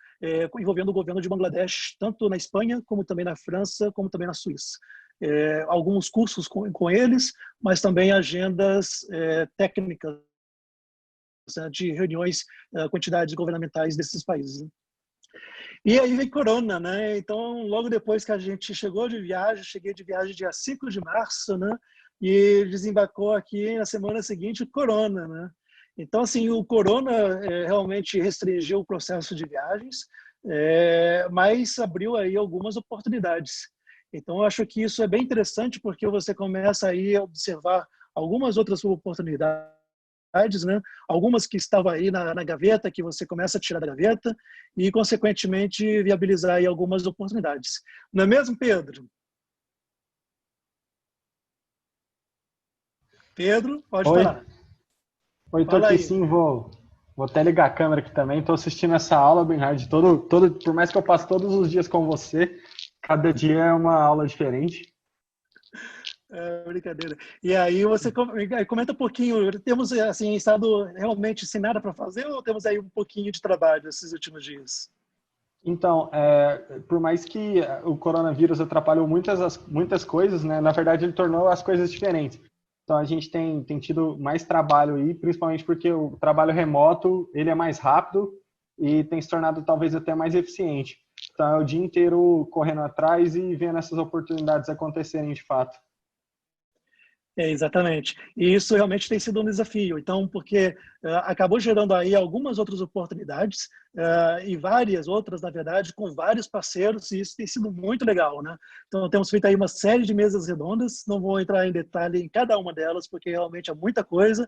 envolvendo o governo de Bangladesh, tanto na Espanha, como também na França, como também na Suíça. Alguns cursos com eles, mas também agendas técnicas, de reuniões com entidades governamentais desses países. E aí vem Corona, né? Então, logo depois que a gente chegou de viagem, cheguei de viagem dia 5 de março, né? E desembarcou aqui na semana seguinte o Corona, né? Então, assim, o Corona realmente restringiu o processo de viagens, mas abriu aí algumas oportunidades. Então, eu acho que isso é bem interessante porque você começa aí a observar algumas outras oportunidades, né? Algumas que estavam aí na gaveta, que você começa a tirar da gaveta e, consequentemente, viabilizar aí algumas oportunidades. Não é mesmo, Pedro? Pedro, pode falar. Oi, tô aqui sim, vou até ligar a câmera aqui também. Estou assistindo essa aula, Bernhard, por mais que eu passe todos os dias com você, cada dia é uma aula diferente. Brincadeira. E aí você comenta um pouquinho, temos assim estado realmente sem nada para fazer ou temos aí um pouquinho de trabalho esses últimos dias? Então, por mais que o coronavírus atrapalhou muitas coisas, né, na verdade ele tornou as coisas diferentes. Então a gente tem tido mais trabalho aí, principalmente porque o trabalho remoto ele é mais rápido e tem se tornado talvez até mais eficiente. Então é o dia inteiro correndo atrás e vendo essas oportunidades acontecerem de fato. Exatamente. E isso realmente tem sido um desafio. Então, porque acabou gerando aí algumas outras oportunidades e várias outras, na verdade, com vários parceiros, e isso tem sido muito legal, né? Então, temos feito aí uma série de mesas redondas, não vou entrar em detalhe em cada uma delas, porque realmente é muita coisa,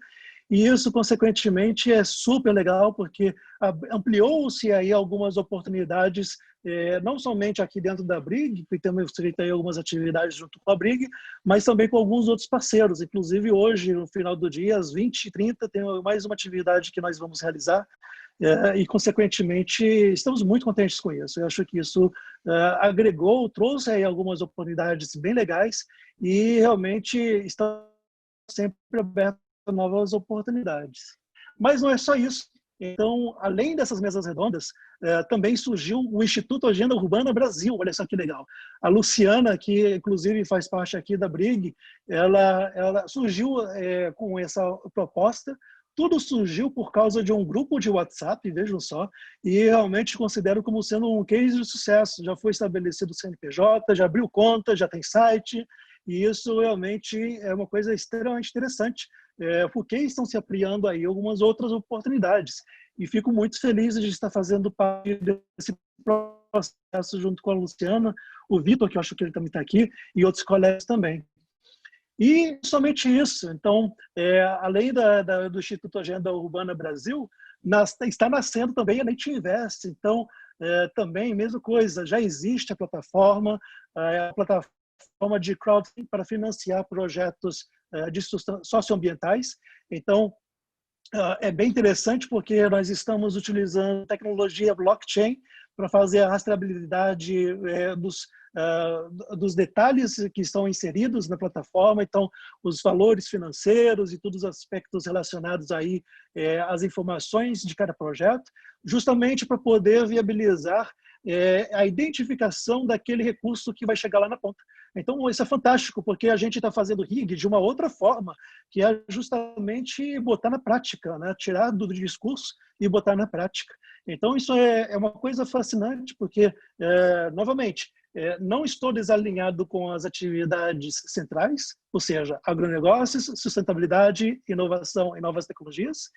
e isso, consequentemente, é super legal, porque ampliou-se aí algumas oportunidades, não somente aqui dentro da Brig, que temos feito aí algumas atividades junto com a Brig, mas também com alguns outros parceiros. Inclusive, hoje, no final do dia, às 20h30, tem mais uma atividade que nós vamos realizar, e, consequentemente, estamos muito contentes com isso. Eu acho que isso agregou, trouxe aí algumas oportunidades bem legais e realmente está sempre aberto a novas oportunidades. Mas não é só isso. Então, além dessas mesas redondas, também surgiu o Instituto Agenda Urbana Brasil. Olha só que legal. A Luciana, que inclusive faz parte aqui da BRIG, ela surgiu com essa proposta. Tudo surgiu por causa de um grupo de WhatsApp, vejam só, e realmente considero como sendo um case de sucesso. Já foi estabelecido o CNPJ, já abriu conta, já tem site, e isso realmente é uma coisa extremamente interessante, porque estão se ampliando aí algumas outras oportunidades. E fico muito feliz de estar fazendo parte desse processo junto com a Luciana, o Vitor, que eu acho que ele também está aqui, e outros colegas também. E somente isso. Então, além do Instituto Agenda Urbana Brasil, está nascendo também a Net Invest. Então, também, mesma coisa, já existe a plataforma de crowdfunding para financiar projetos socioambientais. Então, é bem interessante porque nós estamos utilizando tecnologia blockchain para fazer a rastreabilidade dos detalhes que estão inseridos na plataforma, então os valores financeiros e todos os aspectos relacionados aí às informações de cada projeto, justamente para poder viabilizar a identificação daquele recurso que vai chegar lá na ponta. Então, isso é fantástico, porque a gente está fazendo RIG de uma outra forma, que é justamente botar na prática, né? Tirar do discurso e botar na prática. Então, isso é uma coisa fascinante, porque, novamente, não estou desalinhado com as atividades centrais, ou seja, agronegócios, sustentabilidade, inovação e novas tecnologias.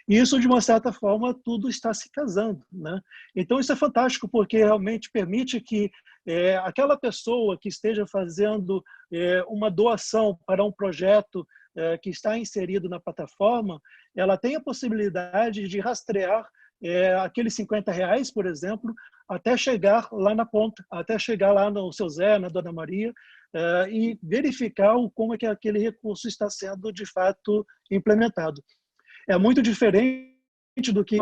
E isso, de uma certa forma, tudo está se casando, né? Então, isso é fantástico, porque realmente permite que aquela pessoa que esteja fazendo uma doação para um projeto que está inserido na plataforma, ela tem a possibilidade de rastrear aqueles R$50, por exemplo, até chegar lá na ponta, até chegar lá no seu Zé, na Dona Maria, e verificar como é que aquele recurso está sendo, de fato, implementado. É muito diferente do que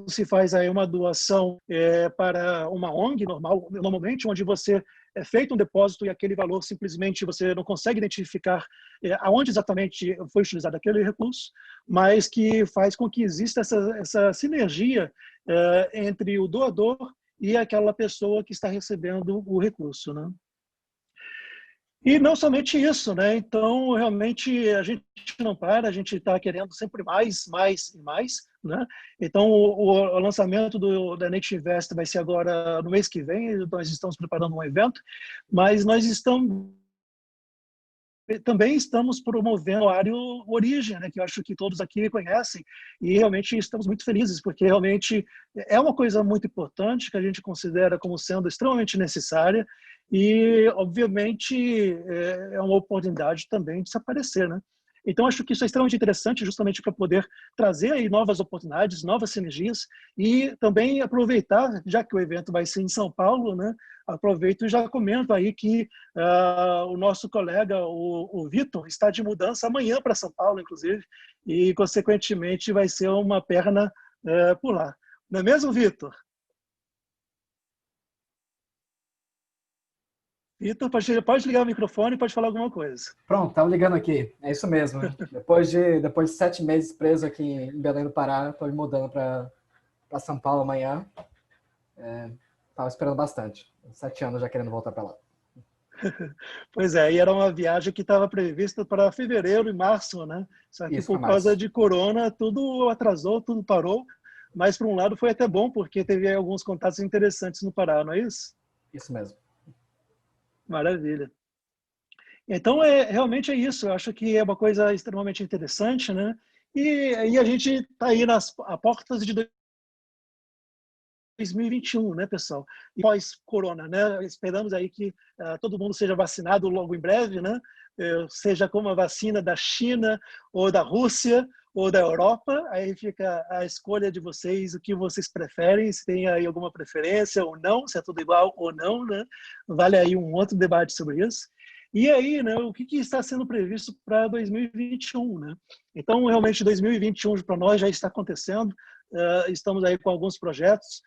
se faz aí uma doação para uma ONG normal, normalmente, onde você é feito um depósito e aquele valor simplesmente você não consegue identificar aonde exatamente foi utilizado aquele recurso, mas que faz com que exista essa sinergia entre o doador e aquela pessoa que está recebendo o recurso, né? E não somente isso, né? Então, realmente, a gente não para, a gente está querendo sempre mais, mais e mais, né? Então, o lançamento da Net Invest vai ser agora no mês que vem, nós estamos preparando um evento, mas nós também estamos promovendo o Área Origem, né, que eu acho que todos aqui conhecem, e realmente estamos muito felizes, porque realmente é uma coisa muito importante que a gente considera como sendo extremamente necessária e, obviamente, é uma oportunidade também de se aparecer, né? Então, acho que isso é extremamente interessante justamente para poder trazer aí novas oportunidades, novas sinergias e também aproveitar, já que o evento vai ser em São Paulo, né? Aproveito e já comento aí que o nosso colega, o Vitor, está de mudança amanhã para São Paulo, inclusive, e, consequentemente, vai ser uma perna por lá. Não é mesmo, Vitor? Vitor, pode ligar o microfone e pode falar alguma coisa. Pronto, estava ligando aqui. É isso mesmo. Depois de 7 meses preso aqui em Belém do Pará, estou me mudando para São Paulo amanhã. Estava esperando bastante. 7 anos já querendo voltar para lá. Pois é, e era uma viagem que estava prevista para fevereiro e março, né? Só que Isso, por causa de corona, tudo atrasou, tudo parou. Mas, por um lado, foi até bom, porque teve alguns contatos interessantes no Pará, não é isso? Isso mesmo. Maravilha. Então, realmente é isso. Eu acho que é uma coisa extremamente interessante, né? E a gente está aí a portas de 2021, né, pessoal? E pós-corona, né? Esperamos aí que todo mundo seja vacinado logo em breve, né? Seja com uma vacina da China ou da Rússia ou da Europa. Aí fica a escolha de vocês, o que vocês preferem, se tem aí alguma preferência ou não, se é tudo igual ou não, né? Vale aí um outro debate sobre isso. E aí, né, o que está sendo previsto para 2021, né? Então, realmente, 2021 para nós já está acontecendo. Estamos aí com alguns projetos.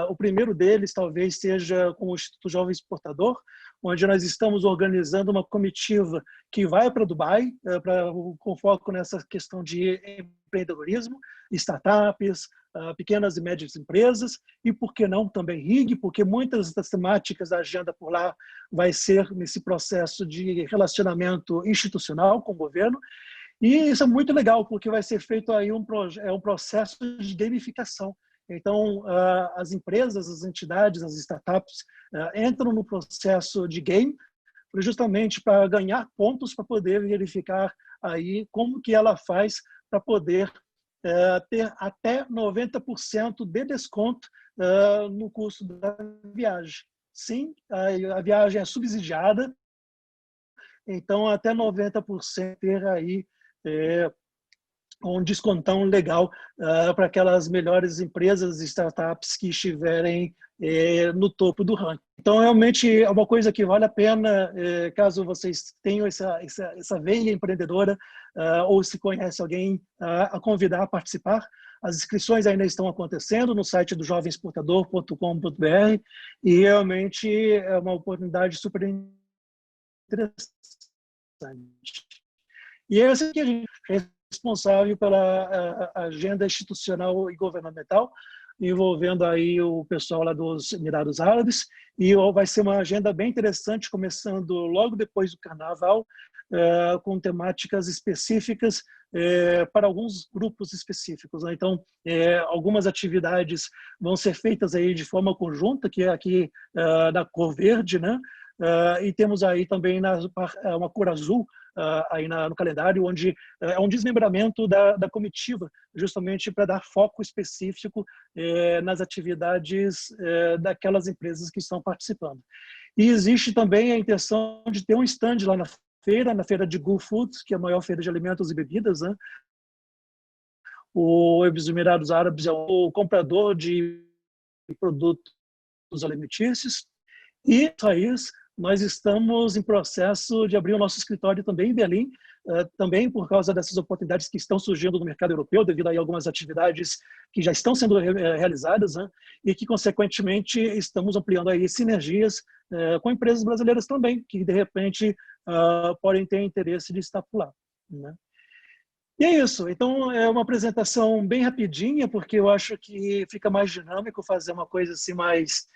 O primeiro deles talvez seja com o Instituto Jovem Exportador, onde nós estamos organizando uma comitiva que vai para Dubai, com foco nessa questão de empreendedorismo, startups, pequenas e médias empresas, e por que não também RIG, porque muitas das temáticas da agenda por lá vai ser nesse processo de relacionamento institucional com o governo. E isso é muito legal, porque vai ser feito aí um processo de gamificação. Então, as empresas, as entidades, as startups entram no processo de game justamente para ganhar pontos para poder verificar aí como que ela faz para poder ter até 90% de desconto no custo da viagem. Sim, a viagem é subsidiada, então até 90% ter aí um descontão legal para aquelas melhores empresas e startups que estiverem no topo do ranking. Então, realmente, é uma coisa que vale a pena, caso vocês tenham essa veia empreendedora ou se conhece alguém, a convidar a participar. As inscrições ainda estão acontecendo no site do jovenexportador.com.br e realmente é uma oportunidade super interessante. E esse aqui a gente é responsável pela agenda institucional e governamental, envolvendo aí o pessoal lá dos Emirados Árabes, e vai ser uma agenda bem interessante, começando logo depois do Carnaval, com temáticas específicas para alguns grupos específicos. Então, algumas atividades vão ser feitas aí de forma conjunta, que é aqui da cor verde, né? E temos aí também uma cor azul aí no calendário, onde é um desmembramento da comitiva, justamente para dar foco específico nas atividades daquelas empresas que estão participando. E existe também a intenção de ter um stand lá na feira de Gulf Foods, que é a maior feira de alimentos e bebidas, né? Os Emirados Árabes é o comprador de produtos alimentícios, e isso, nós estamos em processo de abrir o nosso escritório também em Berlim, também por causa dessas oportunidades que estão surgindo no mercado europeu, devido a algumas atividades que já estão sendo realizadas, né? E que, consequentemente, estamos ampliando aí sinergias com empresas brasileiras também, que, de repente, podem ter interesse de estar por lá, né? E é isso. Então, é uma apresentação bem rapidinha, porque eu acho que fica mais dinâmico fazer uma coisa assim mais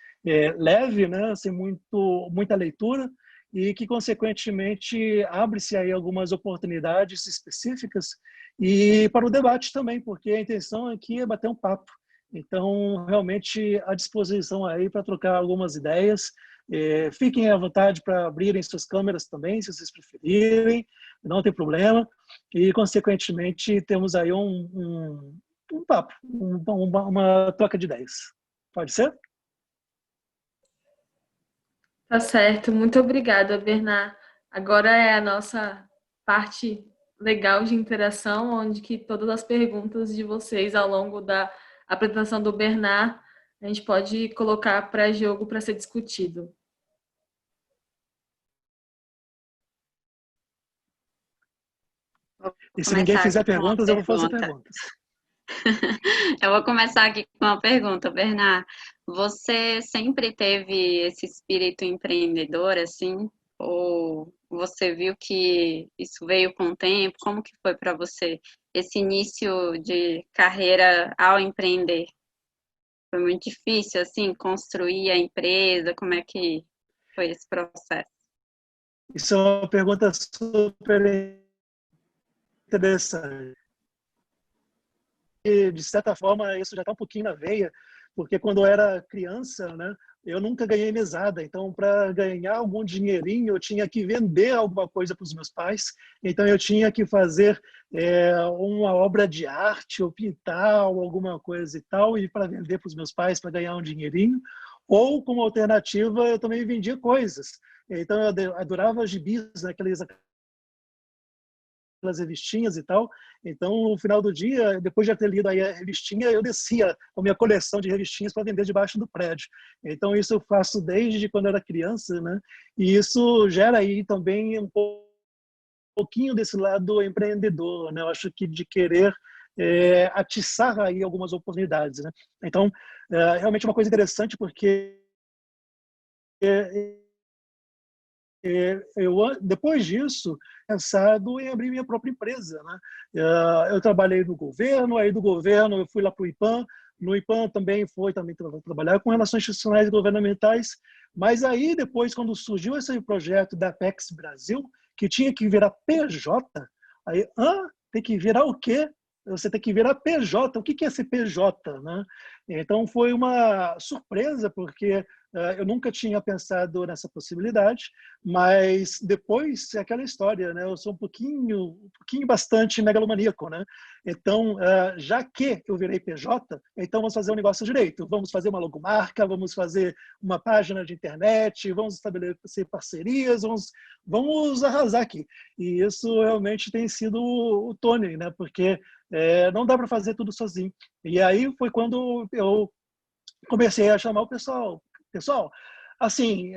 leve, né? Sem muita leitura, e que, consequentemente, abre-se aí algumas oportunidades específicas e para o debate também, porque a intenção aqui é bater um papo. Então, realmente, à disposição aí para trocar algumas ideias. Fiquem à vontade para abrirem suas câmeras também, se vocês preferirem, não tem problema. E, consequentemente, temos aí um papo, uma troca de ideias. Pode ser? Tá certo. Muito obrigada, Bernard. Agora é a nossa parte legal de interação, onde que todas as perguntas de vocês ao longo da apresentação do Bernard a gente pode colocar para jogo para ser discutido. E se ninguém fizer perguntas, eu vou fazer perguntas. Eu vou começar aqui com uma pergunta, Bernard. Você sempre teve esse espírito empreendedor, assim? Ou você viu que isso veio com o tempo? Como que foi para você esse início de carreira ao empreender? Foi muito difícil, assim, construir a empresa? Como é que foi esse processo? Isso é uma pergunta super interessante. E, de certa forma, isso já está um pouquinho na veia, porque quando eu era criança, né, eu nunca ganhei mesada. Então, para ganhar algum dinheirinho, eu tinha que vender alguma coisa para os meus pais. Então, eu tinha que fazer uma obra de arte, ou pintar, ou alguma coisa e tal, e para vender para os meus pais, para ganhar um dinheirinho. Ou, como alternativa, eu também vendia coisas. Então, eu adorava gibis, né, aquelas revistinhas e tal. Então, no final do dia, depois de ter lido aí a revistinha, eu descia com a minha coleção de revistinhas para vender debaixo do prédio. Então, isso eu faço desde quando eu era criança, né? E isso gera aí também um pouquinho desse lado empreendedor, né? Eu acho que de querer atiçar aí algumas oportunidades, né? Então, realmente é uma coisa interessante, porque depois disso, pensado em abrir minha própria empresa, né? Eu trabalhei no governo, aí do governo eu fui lá para o IPAM. No IPAM também trabalhar com relações institucionais e governamentais. Mas aí depois, quando surgiu esse projeto da Apex Brasil, que tinha que virar PJ, aí, tem que virar o quê? Você tem que virar PJ. O que é esse PJ, né? Então foi uma surpresa, porque eu nunca tinha pensado nessa possibilidade, mas depois é aquela história, né? Eu sou um pouquinho bastante megalomaníaco, né? Então, já que eu virei PJ, então vamos fazer um negócio direito. Vamos fazer uma logomarca, vamos fazer uma página de internet, vamos estabelecer parcerias, vamos arrasar aqui. E isso realmente tem sido o Tony, né? Porque não dá para fazer tudo sozinho. E aí foi quando eu comecei a chamar o pessoal. Pessoal, assim,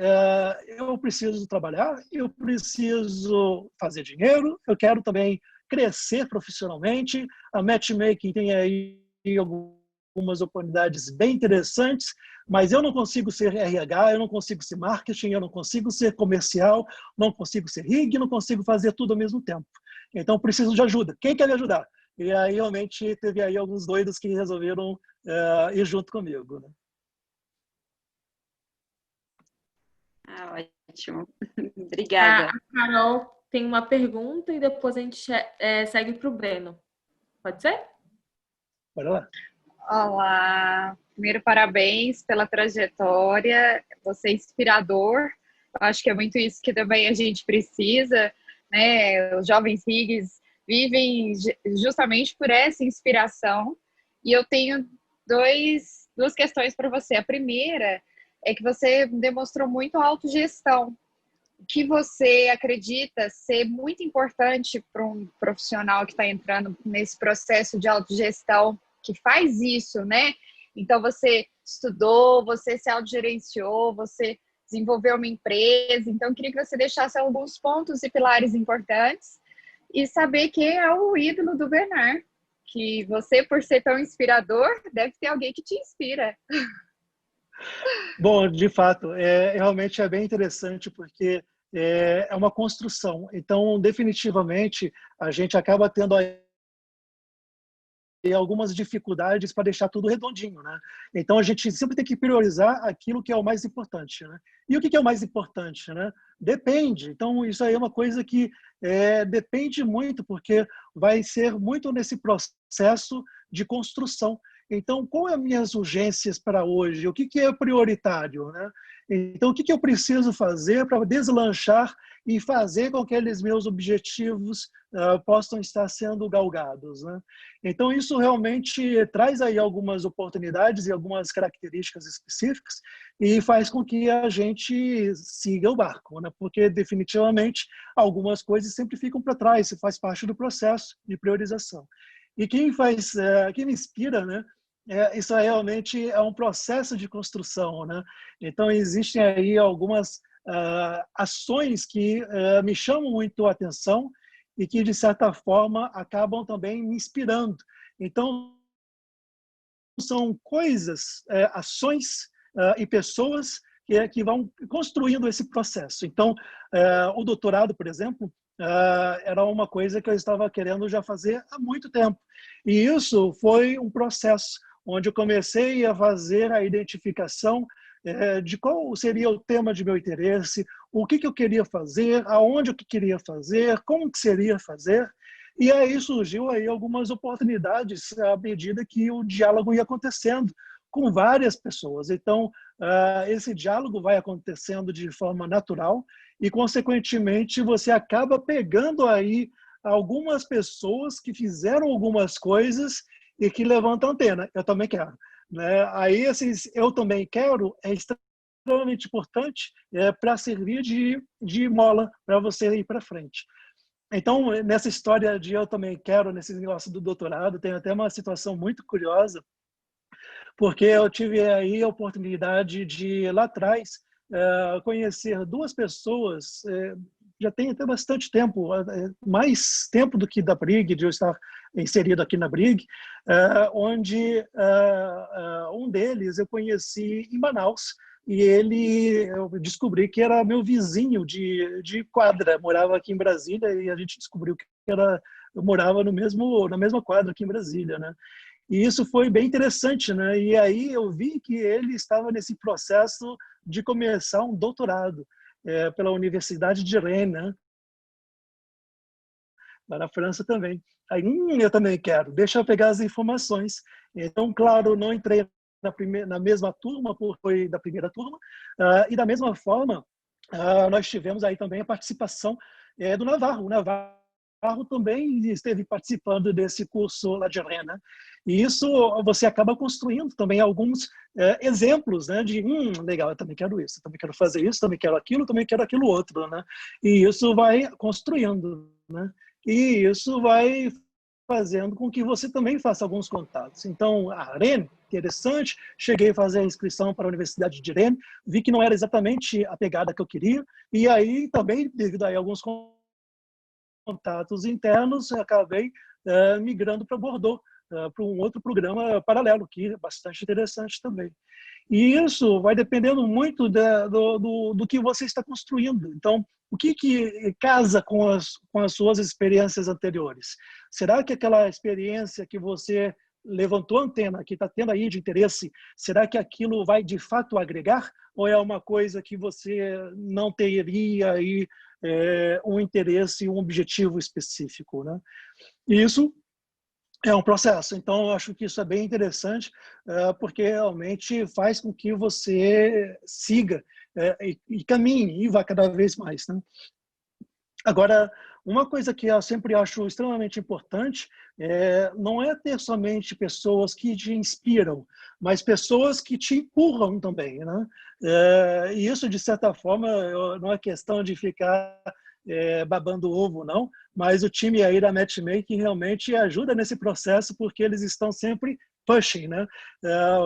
eu preciso trabalhar, eu preciso fazer dinheiro, eu quero também crescer profissionalmente. A Matchmaking tem aí algumas oportunidades bem interessantes, mas eu não consigo ser RH, eu não consigo ser marketing, eu não consigo ser comercial, não consigo ser RIG, não consigo fazer tudo ao mesmo tempo. Então, preciso de ajuda. Quem quer me ajudar? E aí, realmente, teve aí alguns doidos que resolveram ir junto comigo, né? Ótimo. Obrigada. A Carol tem uma pergunta e depois a gente segue para o Breno. Pode ser? Bora lá. Olá. Primeiro, parabéns pela trajetória. Você é inspirador. Eu acho que é muito isso que também a gente precisa, né? Os jovens RIGs vivem justamente por essa inspiração. E eu tenho duas questões para você. A primeira é que você demonstrou muito autogestão, que você acredita ser muito importante para um profissional que está entrando nesse processo de autogestão, que faz isso, né? Então, você estudou, você se autogerenciou, você desenvolveu uma empresa. Então, eu queria que você deixasse alguns pontos e pilares importantes e saber quem é o ídolo do Bernard, que você, por ser tão inspirador, deve ter alguém que te inspira. Bom, de fato, realmente é bem interessante porque é uma construção. Então, definitivamente, a gente acaba tendo aí algumas dificuldades para deixar tudo redondinho, né? Então, a gente sempre tem que priorizar aquilo que é o mais importante, né? E o que é o mais importante, né? Depende. Então, isso aí é uma coisa que depende muito, porque vai ser muito nesse processo de construção. Então, qual é as minhas urgências para hoje? O que é prioritário, né? Então, o que eu preciso fazer para deslanchar e fazer com que aqueles meus objetivos possam estar sendo galgados, né? Então, isso realmente traz aí algumas oportunidades e algumas características específicas e faz com que a gente siga o barco, né? Porque, definitivamente, algumas coisas sempre ficam para trás, isso faz parte do processo de priorização. E quem me inspira, né? Isso realmente é um processo de construção, né? Então, existem aí algumas ações que me chamam muito a atenção e que, de certa forma, acabam também me inspirando. Então, são coisas, ações e pessoas que vão construindo esse processo. Então, o doutorado, por exemplo, era uma coisa que eu estava querendo já fazer há muito tempo. E isso foi um processo onde eu comecei a fazer a identificação de qual seria o tema de meu interesse, o que eu queria fazer, aonde eu queria fazer, como que seria fazer. E aí surgiu aí algumas oportunidades à medida que o diálogo ia acontecendo com várias pessoas. Então, esse diálogo vai acontecendo de forma natural e, consequentemente, você acaba pegando aí algumas pessoas que fizeram algumas coisas e que levantam antena. Eu também quero, né? Aí, esses eu também quero é extremamente importante para servir de mola para você ir para frente. Então, nessa história de eu também quero, nesse negócio do doutorado, tem até uma situação muito curiosa, porque eu tive aí a oportunidade de, lá atrás, conhecer duas pessoas, já tem até bastante tempo, mais tempo do que da Brig, de eu estar inserido aqui na Brig, onde um deles eu conheci em Manaus, e eu descobri que era meu vizinho de quadra, morava aqui em Brasília, e a gente descobriu que eu morava na mesma quadra aqui em Brasília, né? E isso foi bem interessante, né? E aí eu vi que ele estava nesse processo de começar um doutorado pela Universidade de Rennes, né? Lá na França também. Aí, eu também quero, deixa eu pegar as informações. Então, claro, não entrei na mesma turma, foi da primeira turma, e da mesma forma, nós tivemos aí também a participação do Navarro. O Navarro também esteve participando desse curso lá de Rennes, né? E isso você acaba construindo também alguns exemplos, né, de legal, eu também quero isso, também quero fazer isso, também quero aquilo outro, né? E isso vai construindo, né? E isso vai fazendo com que você também faça alguns contatos. Então, a Rennes, interessante, cheguei a fazer a inscrição para a Universidade de Rennes, vi que não era exatamente a pegada que eu queria, e aí também, devido a alguns contatos internos, eu acabei migrando para Bordeaux, para um outro programa paralelo, que é bastante interessante também. E isso vai dependendo muito do que você está construindo. Então, o que casa com as suas experiências anteriores? Será que aquela experiência que você levantou a antena, que está tendo aí de interesse, será que aquilo vai de fato agregar? Ou é uma coisa que você não teria aí um interesse, um objetivo específico, né? E isso é um processo. Então, eu acho que isso é bem interessante, porque realmente faz com que você siga e caminhe e vá cada vez mais, né? Agora, uma coisa que eu sempre acho extremamente importante não é ter somente pessoas que te inspiram, mas pessoas que te empurram também, né? E isso, de certa forma, não é questão de ficar babando ovo, não, mas o time aí da Matchmaking realmente ajuda nesse processo, porque eles estão sempre pushing, né?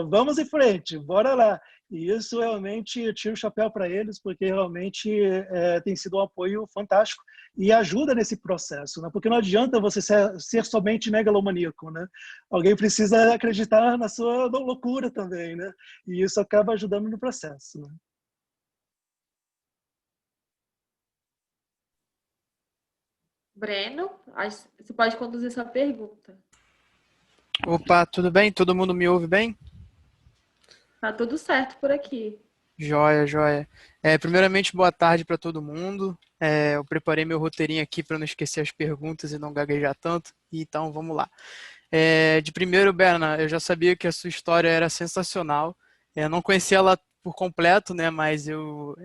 Vamos em frente, bora lá. E isso realmente eu tiro o chapéu para eles, porque realmente tem sido um apoio fantástico e ajuda nesse processo, né? Porque não adianta você ser somente megalomaníaco, né? Alguém precisa acreditar na sua loucura também, né? E isso acaba ajudando no processo, né? Breno, você pode conduzir sua pergunta. Opa, tudo bem? Todo mundo me ouve bem? Tá tudo certo por aqui. Joia, joia. Primeiramente, boa tarde para todo mundo. Eu preparei meu roteirinho aqui para não esquecer as perguntas e não gaguejar tanto. Então, vamos lá. De primeiro, Berna, eu já sabia que a sua história era sensacional. Eu não conhecia ela por completo, né? Mas eu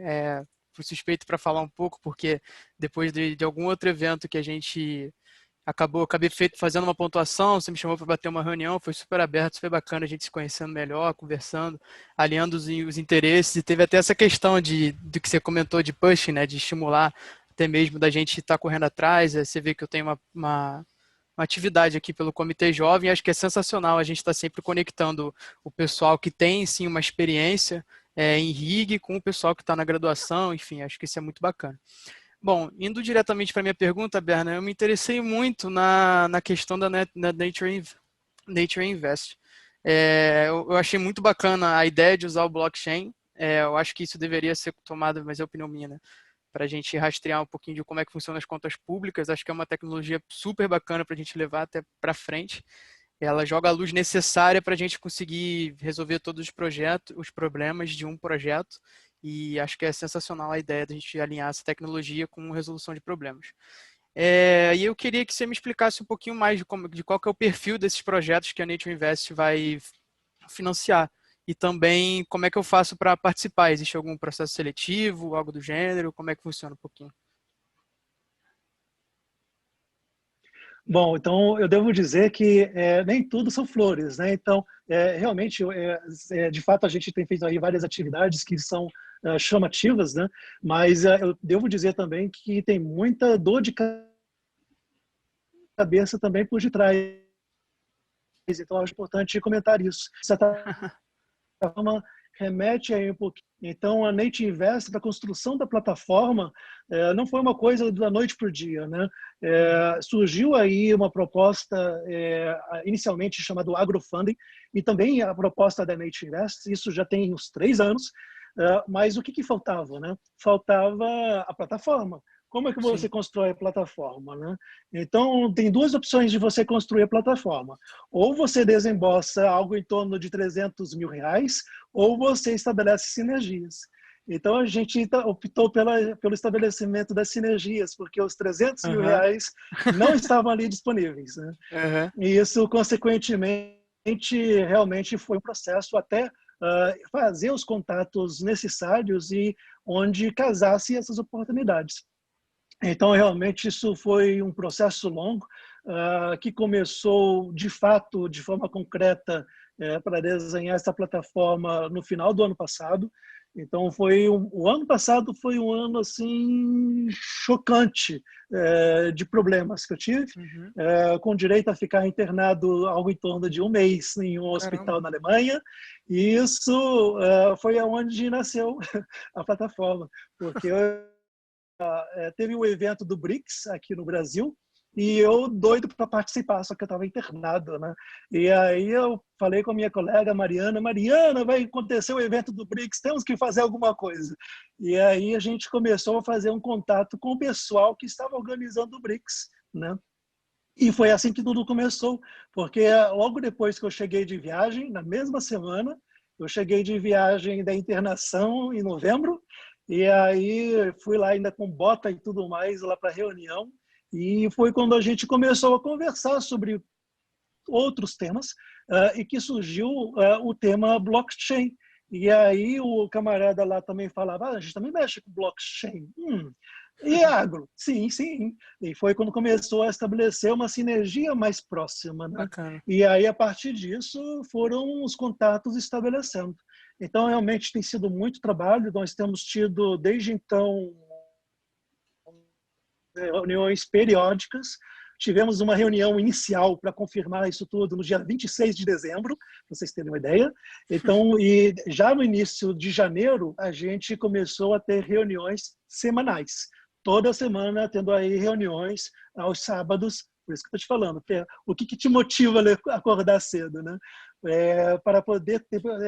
fui suspeito para falar um pouco, porque depois de algum outro evento que a gente acabei fazendo uma pontuação, você me chamou para bater uma reunião, foi super aberto, foi bacana a gente se conhecendo melhor, conversando, alinhando os interesses, e teve até essa questão do que você comentou de pushing, né, de estimular, até mesmo da gente estar correndo atrás. Você vê que eu tenho uma atividade aqui pelo Comitê Jovem, acho que é sensacional a gente estar sempre conectando o pessoal que tem, sim, uma experiência em RIG com o pessoal que está na graduação, enfim, acho que isso é muito bacana. Bom, indo diretamente para a minha pergunta, Berna, eu me interessei muito na questão da Nature Invest. Eu achei muito bacana a ideia de usar o blockchain. Eu acho que isso deveria ser tomado, mas é opinião minha, né? Para a gente rastrear um pouquinho de como é que funcionam as contas públicas. Acho que é uma tecnologia super bacana para a gente levar até para frente. Ela joga a luz necessária para a gente conseguir resolver todos os problemas de um projeto. E acho que é sensacional a ideia de a gente alinhar essa tecnologia com resolução de problemas. E eu queria que você me explicasse um pouquinho mais de qual que é o perfil desses projetos que a Nature Invest vai financiar. E também como é que eu faço para participar. Existe algum processo seletivo, algo do gênero? Como é que funciona um pouquinho? Bom, então eu devo dizer que nem tudo são flores, né? Então, realmente, de fato, a gente tem feito aí várias atividades que são chamativas, né? Mas eu devo dizer também que tem muita dor de cabeça também por detrás. Então, acho importante comentar isso. De certa forma, remete aí um pouquinho. Então, a Nature Invest, para a construção da plataforma, não foi uma coisa da noite para o dia, né? Surgiu aí uma proposta inicialmente chamada agrofunding, e também a proposta da Nature Invest, isso já tem uns 3 anos, Mas o que faltava, né? Faltava a plataforma. Como é que você constrói a plataforma, né? Então, tem duas opções de você construir a plataforma. Ou você desembolsa algo em torno de R$300 mil, ou você estabelece sinergias. Então, a gente optou pelo estabelecimento das sinergias, porque os R$300 mil não estavam ali disponíveis, né? E isso, consequentemente, realmente foi um processo até fazer os contatos necessários e onde casasse essas oportunidades. Então, realmente, isso foi um processo longo que começou, de fato, de forma concreta, para desenhar essa plataforma no final do ano passado. Então, o ano passado foi um ano assim chocante de problemas que eu tive, com direito a ficar internado algo em torno de um mês em um hospital na Alemanha. E isso foi onde nasceu a plataforma, porque teve o evento do BRICS aqui no Brasil, e eu doido para participar, só que eu estava internado, né? E aí eu falei com a minha colega Mariana, vai acontecer o evento do BRICS, temos que fazer alguma coisa. E aí a gente começou a fazer um contato com o pessoal que estava organizando o BRICS, né? E foi assim que tudo começou, porque logo depois que eu cheguei de viagem, na mesma semana, eu cheguei de viagem da internação em novembro, e aí fui lá ainda com bota e tudo mais lá para a reunião, e foi quando a gente começou a conversar sobre outros temas e que surgiu o tema blockchain. E aí o camarada lá também falava, a gente também mexe com blockchain. E agro? Sim, sim. E foi quando começou a estabelecer uma sinergia mais próxima, né? E aí, a partir disso, foram os contatos estabelecendo. Então, realmente tem sido muito trabalho. Nós temos tido, desde então, reuniões periódicas. Tivemos uma reunião inicial para confirmar isso tudo no dia 26 de dezembro, para vocês terem uma ideia. Então, e já no início de janeiro, a gente começou a ter reuniões semanais. Toda semana tendo aí reuniões aos sábados, por isso que eu estou te falando, o que te motiva a acordar cedo, né? Para poder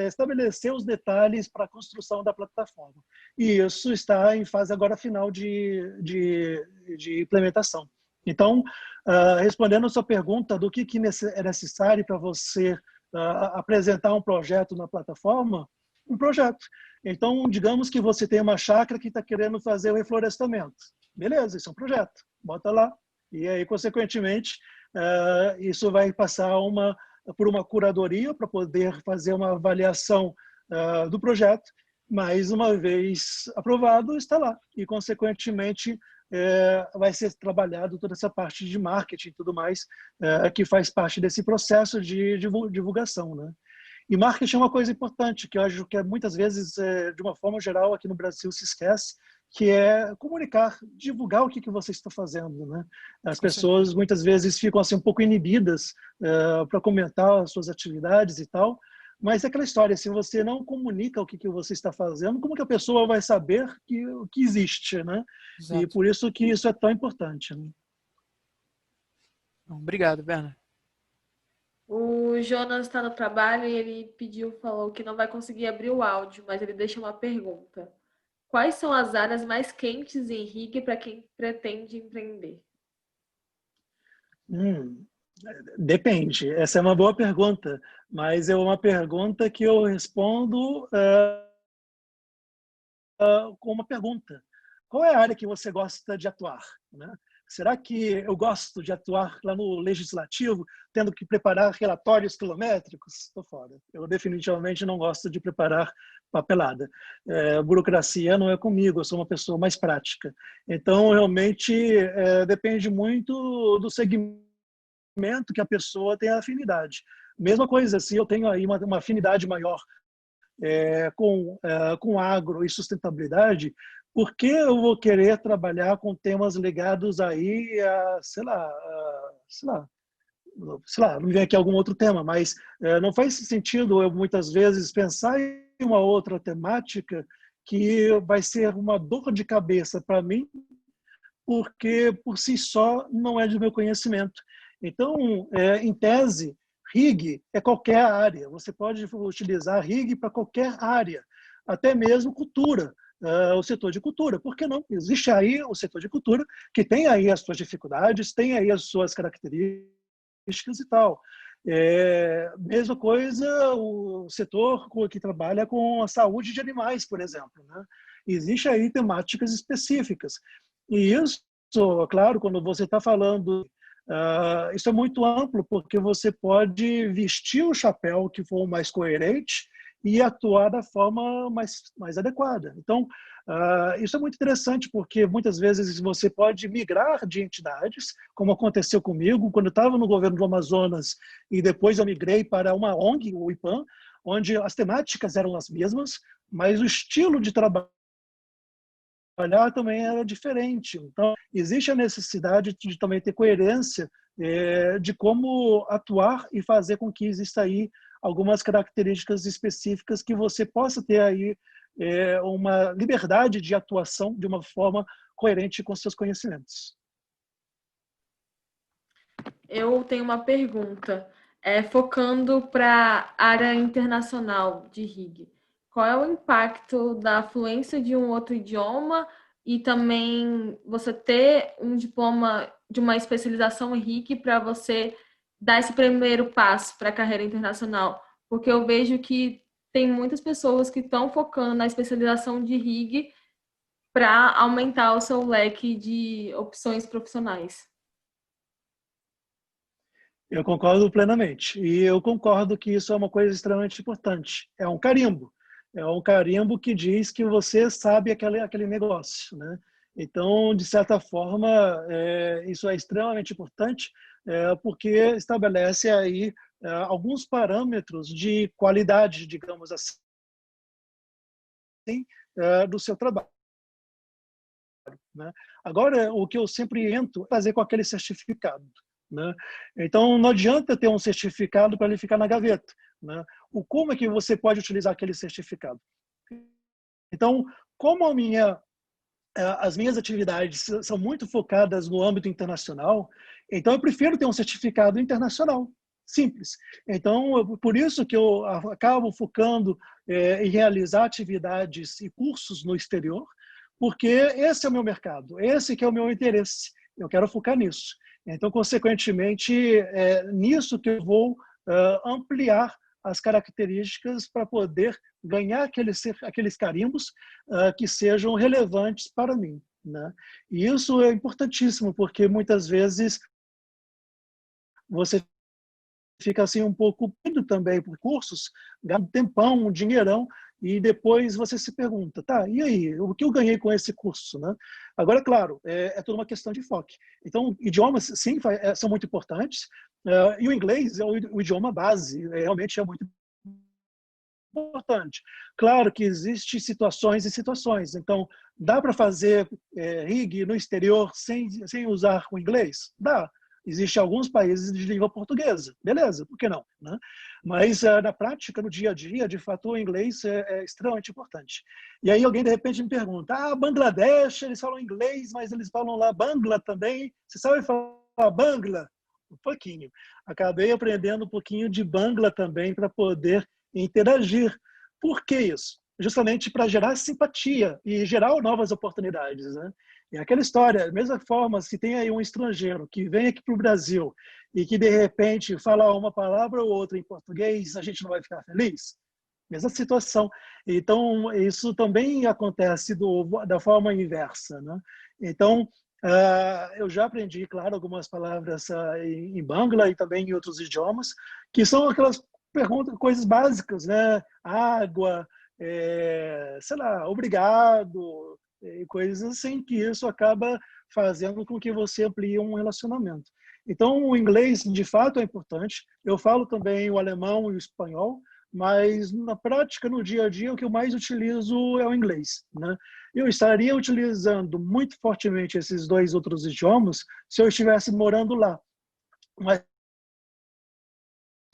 estabelecer os detalhes para a construção da plataforma. E isso está em fase agora final de implementação. Então, respondendo a sua pergunta do que é necessário para você apresentar um projeto na plataforma, um projeto. Então, digamos que você tem uma chácara que está querendo fazer o reflorestamento. Beleza, isso é um projeto. Bota lá. E aí, consequentemente, isso vai passar por uma curadoria para poder fazer uma avaliação do projeto. Mais uma vez aprovado, está lá. E, consequentemente, vai ser trabalhado toda essa parte de marketing e tudo mais, que faz parte desse processo de divulgação, né? E marketing é uma coisa importante, que eu acho que muitas vezes, de uma forma geral, aqui no Brasil se esquece, que é comunicar, divulgar o que você está fazendo, né? As pessoas muitas vezes ficam assim um pouco inibidas para comentar as suas atividades e tal, mas é aquela história, se você não comunica o que você está fazendo, como que a pessoa vai saber que existe, né? Exato. E por isso que isso é tão importante, né? Obrigado, Berna. O Jonas está no trabalho e ele falou que não vai conseguir abrir o áudio, mas ele deixa uma pergunta. Quais são as áreas mais quentes em RIG para quem pretende empreender? Depende. Essa é uma boa pergunta, mas é uma pergunta que eu respondo com uma pergunta. Qual é a área que você gosta de atuar, né? Será que eu gosto de atuar lá no legislativo, tendo que preparar relatórios quilométricos? Estou fora. Eu definitivamente não gosto de preparar papelada. Burocracia não é comigo, eu sou uma pessoa mais prática. Então, realmente, depende muito do segmento que a pessoa tem afinidade. Mesma coisa, se eu tenho aí uma afinidade maior com agro e sustentabilidade, por que eu vou querer trabalhar com temas ligados aí a, sei lá, não vem aqui algum outro tema, mas não faz sentido eu muitas vezes pensar em uma outra temática que vai ser uma dor de cabeça para mim, porque por si só não é do meu conhecimento. Então, em tese, RIG é qualquer área. Você pode utilizar RIG para qualquer área. até mesmo cultura, o setor de cultura. Por que não? Existe aí o setor de cultura que tem aí as suas dificuldades, tem aí as suas características e tal. Mesma coisa o setor que trabalha com a saúde de animais, por exemplo, né? Existe aí temáticas específicas. E isso, claro, quando você está falando, isso é muito amplo, porque você pode vestir o chapéu que for mais coerente e atuar da forma mais adequada. Então, isso é muito interessante, porque muitas vezes você pode migrar de entidades, como aconteceu comigo, quando eu estava no governo do Amazonas, e depois eu migrei para uma ONG, o IPAM, onde as temáticas eram as mesmas, mas o estilo de trabalho também era diferente. Então, existe a necessidade de também ter coerência de como atuar e fazer com que exista aí algumas características específicas que você possa ter aí uma liberdade de atuação de uma forma coerente com seus conhecimentos. Eu tenho uma pergunta, focando para a área internacional de RIG. Qual é o impacto da fluência de um outro idioma e também você ter um diploma de uma especialização em RIG para você dar esse primeiro passo para a carreira internacional? Porque eu vejo que tem muitas pessoas que estão focando na especialização de RIG para aumentar o seu leque de opções profissionais. Eu concordo plenamente. E eu concordo que isso é uma coisa extremamente importante. É um carimbo. É um carimbo que diz que você sabe aquele negócio, né? Então, de certa forma, isso é extremamente importante, porque estabelece aí alguns parâmetros de qualidade, digamos assim, do seu trabalho, né? Agora, o que eu sempre entro é fazer com aquele certificado, né? Então, não adianta ter um certificado para ele ficar na gaveta, né? Como é que você pode utilizar aquele certificado? Então, como as minhas atividades são muito focadas no âmbito internacional, então eu prefiro ter um certificado internacional, simples. Então, por isso que eu acabo focando em realizar atividades e cursos no exterior, porque esse é o meu mercado, esse que é o meu interesse. Eu quero focar nisso. Então, consequentemente, nisso que eu vou ampliar as características para poder ganhar aqueles carimbos que sejam relevantes para mim, né? E isso é importantíssimo, porque muitas vezes você fica assim um pouco pedido também por cursos, gasta um tempão, um dinheirão, e depois você se pergunta, tá, e aí, o que eu ganhei com esse curso, né? Agora, claro, é toda uma questão de foco. Então, idiomas, sim, são muito importantes, e o inglês é o idioma base, realmente é muito importante. Claro que existem situações e situações, então, dá para fazer RIG no exterior sem usar o inglês? Dá. Existem alguns países de língua portuguesa, beleza, por que não, né? Mas na prática, no dia a dia, de fato, o inglês é extremamente importante. E aí alguém de repente me pergunta, Bangladesh, eles falam inglês, mas eles falam lá Bangla também, você sabe falar Bangla? Um pouquinho. Acabei aprendendo um pouquinho de Bangla também para poder interagir. Por que isso? Justamente para gerar simpatia e gerar novas oportunidades, né? É aquela história, da mesma forma, se tem aí um estrangeiro que vem aqui para o Brasil e que, de repente, fala uma palavra ou outra em português, a gente não vai ficar feliz? Mesma situação. Então, isso também acontece da forma inversa, né? Então, eu já aprendi, claro, algumas palavras em Bangla e também em outros idiomas, que são aquelas coisas básicas, né? Água, sei lá, obrigado, e coisas assim, que isso acaba fazendo com que você amplie um relacionamento. Então, o inglês, de fato, é importante. Eu falo também o alemão e o espanhol, mas na prática, no dia a dia, o que eu mais utilizo é o inglês, né? Eu estaria utilizando muito fortemente esses dois outros idiomas se eu estivesse morando lá. Mas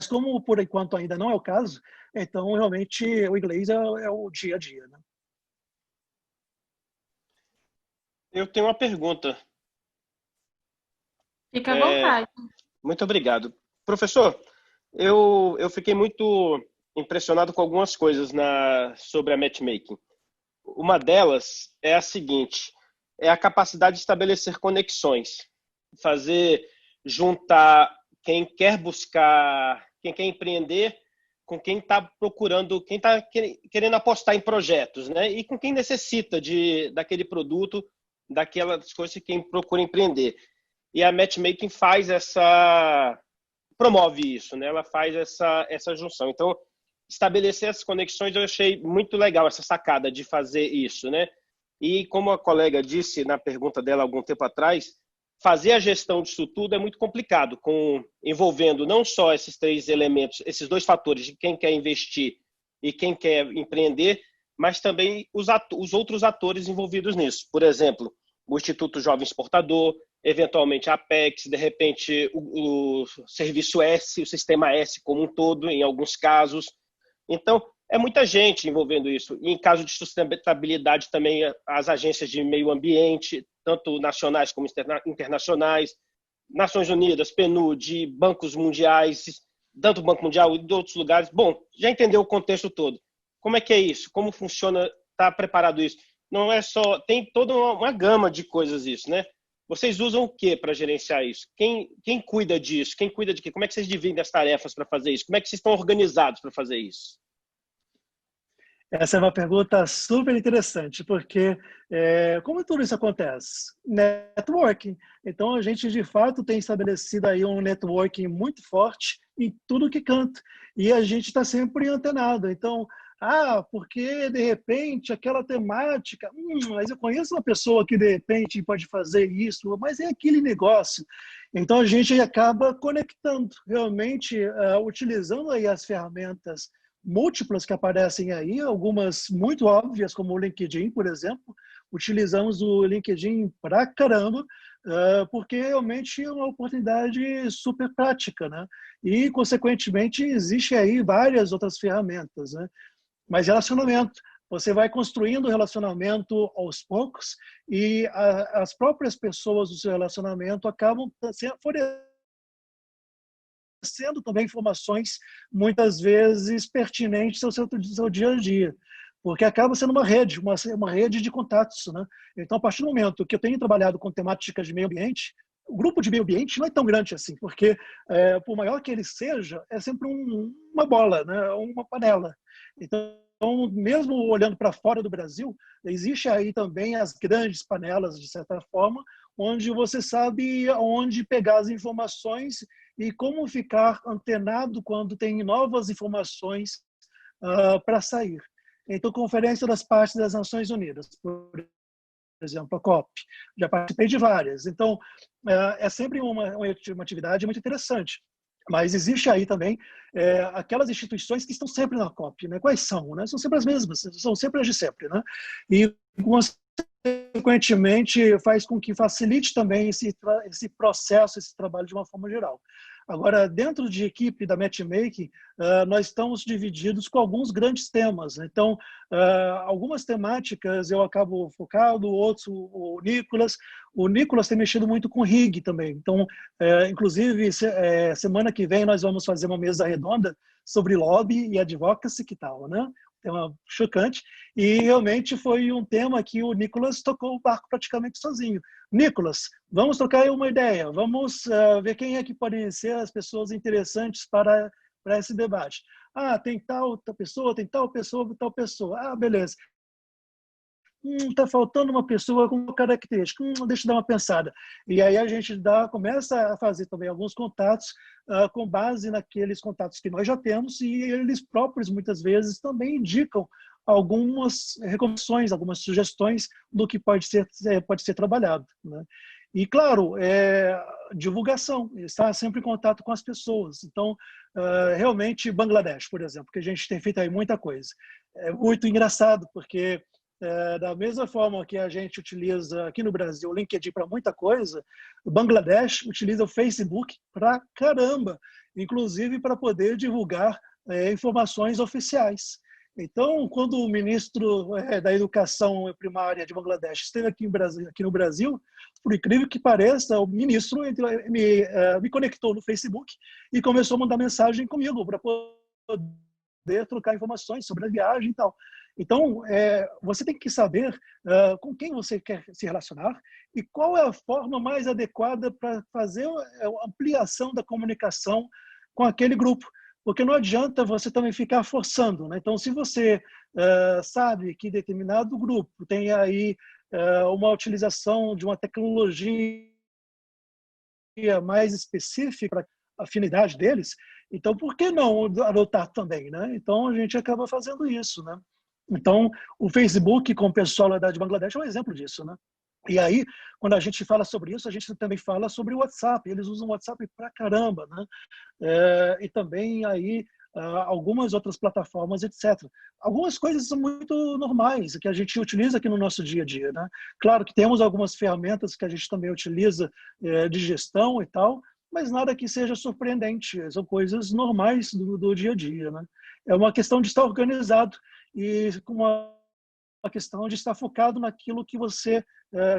como, por enquanto, ainda não é o caso, então, realmente, o inglês é o dia a dia, né? Eu tenho uma pergunta. Fica à vontade. Muito obrigado. Professor, eu fiquei muito impressionado com algumas coisas sobre a matchmaking. Uma delas é a seguinte, é a capacidade de estabelecer conexões, juntar quem quer buscar, quem quer empreender, com quem está procurando, quem está querendo apostar em projetos, né? E com quem necessita daquele produto, daquelas coisas que quem procura empreender. E a matchmaking promove isso, né? Ela faz essa junção. Então, estabelecer essas conexões, eu achei muito legal essa sacada de fazer isso, né? E como a colega disse na pergunta dela algum tempo atrás, fazer a gestão disso tudo é muito complicado, envolvendo não só esses 3 elementos, esses 2 fatores de quem quer investir e quem quer empreender, mas também os outros atores envolvidos nisso. Por exemplo, o Instituto Jovem Exportador, eventualmente a Apex, de repente o Serviço S, o Sistema S como um todo, em alguns casos. Então, é muita gente envolvendo isso. E em caso de sustentabilidade também, as agências de meio ambiente, tanto nacionais como internacionais, Nações Unidas, PNUD, bancos mundiais, tanto o Banco Mundial e de outros lugares. Bom, já entendeu o contexto todo. Como é que é isso? Como funciona? Está preparado isso? Não é só... Tem toda uma gama de coisas isso, né? Vocês usam o que para gerenciar isso? Quem cuida disso? Quem cuida de quê? Como é que vocês dividem as tarefas para fazer isso? Como é que vocês estão organizados para fazer isso? Essa é uma pergunta super interessante, porque como tudo isso acontece? Networking. Então, a gente, de fato, tem estabelecido aí um networking muito forte em tudo que canta. E a gente está sempre antenado. Então, porque, de repente, aquela temática... mas eu conheço uma pessoa que, de repente, pode fazer isso, mas é aquele negócio. Então, a gente acaba conectando, realmente, utilizando aí as ferramentas múltiplas que aparecem aí, algumas muito óbvias, como o LinkedIn, por exemplo. Utilizamos o LinkedIn pra caramba, porque realmente é uma oportunidade super prática, né? E, consequentemente, existe aí várias outras ferramentas, né? Mas relacionamento, você vai construindo o relacionamento aos poucos e as próprias pessoas do seu relacionamento acabam fornecendo também informações, muitas vezes, pertinentes ao seu dia a dia, porque acaba sendo uma rede de contatos, né? Então, a partir do momento que eu tenho trabalhado com temáticas de meio ambiente, o grupo de meio ambiente não é tão grande assim, porque, por maior que ele seja, é sempre uma bola, né? Uma panela. Então, mesmo olhando para fora do Brasil, existe aí também as grandes panelas, de certa forma, onde você sabe onde pegar as informações e como ficar antenado quando tem novas informações para sair. Então, Conferência das Partes das Nações Unidas, por exemplo, a COP, já participei de várias. Então, é sempre uma atividade muito interessante. Mas existe aí também aquelas instituições que estão sempre na COP, né? Quais são? Né? São sempre as mesmas, são sempre as de sempre, né? E, consequentemente, faz com que facilite também esse processo, esse trabalho de uma forma geral. Agora, dentro de equipe da Matchmaking, nós estamos divididos com alguns grandes temas. Então, algumas temáticas eu acabo focado, outros o Nicolas. O Nicolas tem mexido muito com RIG também. Então, inclusive, semana que vem nós vamos fazer uma mesa redonda sobre lobby e advocacy, que tal, né? Tema chocante, e realmente foi um tema que o Nicolas tocou o barco praticamente sozinho. Nicolas, vamos trocar uma ideia, vamos ver quem é que podem ser as pessoas interessantes para esse debate. Tem tal pessoa, tem tal pessoa, tal pessoa. Beleza. Está faltando uma pessoa com uma característica. Deixa eu dar uma pensada. E aí a gente começa a fazer também alguns contatos com base naqueles contatos que nós já temos, e eles próprios, muitas vezes, também indicam algumas recomendações, algumas sugestões do que pode ser trabalhado, né? E, claro, divulgação, estar sempre em contato com as pessoas. Então, realmente, Bangladesh, por exemplo, que a gente tem feito aí muita coisa. É muito engraçado, porque da mesma forma que a gente utiliza aqui no Brasil o LinkedIn para muita coisa, o Bangladesh utiliza o Facebook para caramba, inclusive para poder divulgar informações oficiais. Então, quando o ministro da Educação Primária de Bangladesh esteve aqui no Brasil, por incrível que pareça, o ministro me conectou no Facebook e começou a mandar mensagem comigo para poder trocar informações sobre a viagem e tal. Então, você tem que saber com quem você quer se relacionar e qual é a forma mais adequada para fazer a ampliação da comunicação com aquele grupo. Porque não adianta você também ficar forçando, né? Então, se você sabe que determinado grupo tem aí uma utilização de uma tecnologia mais específica para a afinidade deles, então por que não adotar também, né? Então a gente acaba fazendo isso, né? Então o Facebook com o pessoal lá de Bangladesh é um exemplo disso, né? E aí, quando a gente fala sobre isso, a gente também fala sobre o WhatsApp. Eles usam o WhatsApp pra caramba, né? E também aí algumas outras plataformas, etc. Algumas coisas são muito normais, que a gente utiliza aqui no nosso dia a dia, né? Claro que temos algumas ferramentas que a gente também utiliza de gestão e tal, mas nada que seja surpreendente. São coisas normais do dia a dia, né? É uma questão de estar organizado e uma questão de estar focado naquilo que você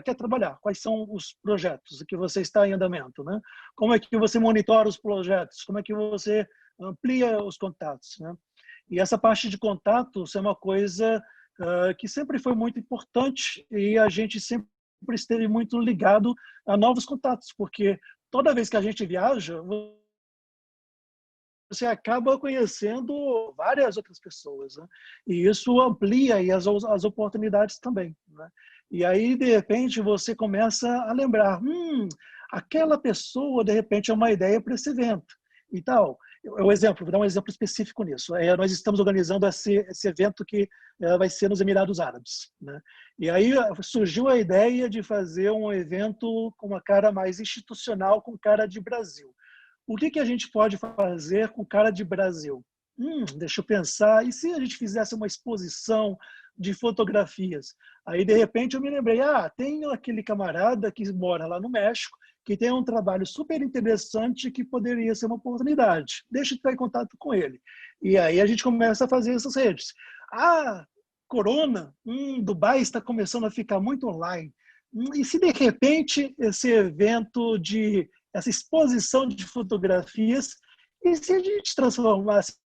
quer trabalhar. Quais são os projetos que você está em andamento, né? Como é que você monitora os projetos? Como é que você amplia os contatos, né? E essa parte de contatos é uma coisa que sempre foi muito importante e a gente sempre esteve muito ligado a novos contatos, porque toda vez que a gente viaja, você acaba conhecendo várias outras pessoas, né? E isso amplia aí as oportunidades também, né? E aí, de repente, você começa a lembrar, aquela pessoa, de repente, é uma ideia para esse evento e tal. Vou dar um exemplo específico nisso. Nós estamos organizando esse evento que vai ser nos Emirados Árabes, né? E aí surgiu a ideia de fazer um evento com uma cara mais institucional, com cara de Brasil. O que a gente pode fazer com cara de Brasil? Deixa eu pensar. E se a gente fizesse uma exposição de fotografias? Aí, de repente, eu me lembrei, tem aquele camarada que mora lá no México, que tem um trabalho super interessante que poderia ser uma oportunidade. Deixa eu entrar em contato com ele. E aí a gente começa a fazer essas redes. Corona, Dubai está começando a ficar muito online. E se, de repente, esse evento essa exposição de fotografias, e se a gente transformasse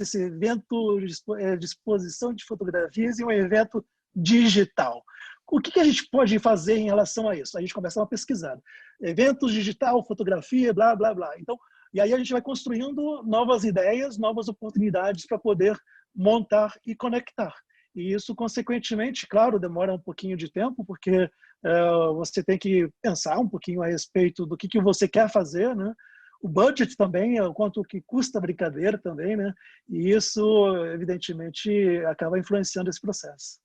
esse evento de exposição de fotografias em um evento digital? O que a gente pode fazer em relação a isso? A gente começa a pesquisar. Eventos digital, fotografia, blá, blá, blá. Então, e aí a gente vai construindo novas ideias, novas oportunidades para poder montar e conectar. E isso, consequentemente, claro, demora um pouquinho de tempo, porque você tem que pensar um pouquinho a respeito do que você quer fazer, né? O budget também, o quanto que custa a brincadeira também, né? E isso, evidentemente, acaba influenciando esse processo.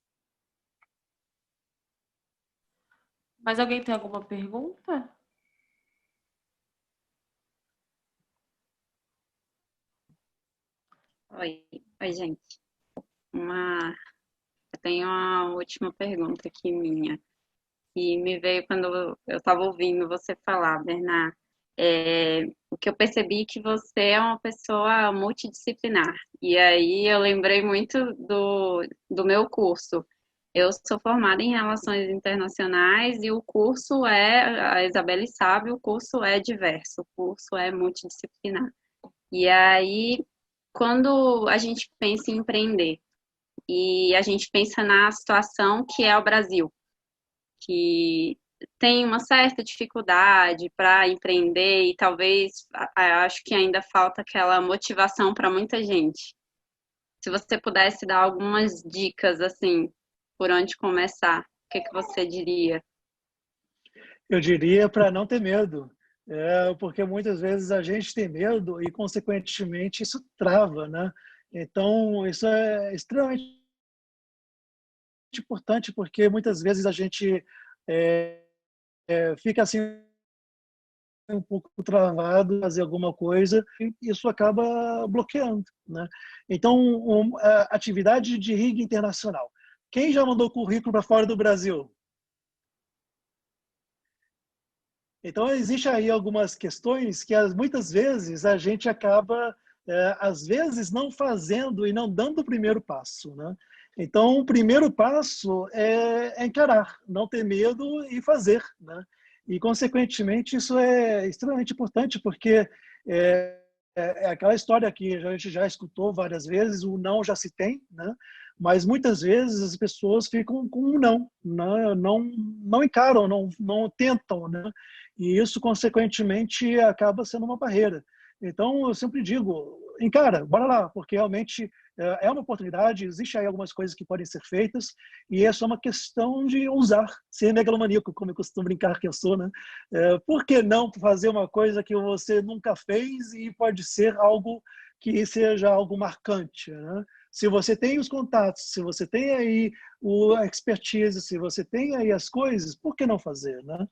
Mas alguém tem alguma pergunta? Oi, gente. Eu tenho uma última pergunta aqui minha, que me veio quando eu estava ouvindo você falar, Bernard. O que eu percebi que você é uma pessoa multidisciplinar. E aí eu lembrei muito do meu curso. Eu sou formada em Relações Internacionais e o curso a Isabelle sabe, o curso é diverso, o curso é multidisciplinar. E aí, quando a gente pensa em empreender, e a gente pensa na situação que é o Brasil, que tem uma certa dificuldade para empreender e talvez, acho que ainda falta aquela motivação para muita gente. Se você pudesse dar algumas dicas, assim, por onde começar, o que você diria? Eu diria para não ter medo, porque muitas vezes a gente tem medo e, consequentemente, isso trava, né? Então, isso é extremamente importante, porque muitas vezes a gente fica assim um pouco travado, fazer alguma coisa, e isso acaba bloqueando, né? Então, atividade de RIG internacional. Quem já mandou currículo para fora do Brasil? Então, existe aí algumas questões que muitas vezes a gente acaba, às vezes, não fazendo e não dando o primeiro passo, né? Então, o primeiro passo é encarar, não ter medo e fazer, né? E, consequentemente, isso é extremamente importante, porque é aquela história que a gente já escutou várias vezes, o não já se tem, né? Mas muitas vezes as pessoas ficam com um não, né? Não encaram, não tentam, né? E isso, consequentemente, acaba sendo uma barreira. Então, eu sempre digo, encara, bora lá, porque realmente é uma oportunidade, existe aí algumas coisas que podem ser feitas, e é só uma questão de ousar, ser megalomaníaco, como eu costumo brincar que eu sou, né? Por que não fazer uma coisa que você nunca fez e pode ser algo que seja algo marcante, né? Se você tem os contatos, se você tem aí a expertise, se você tem aí as coisas, por que não fazer, né?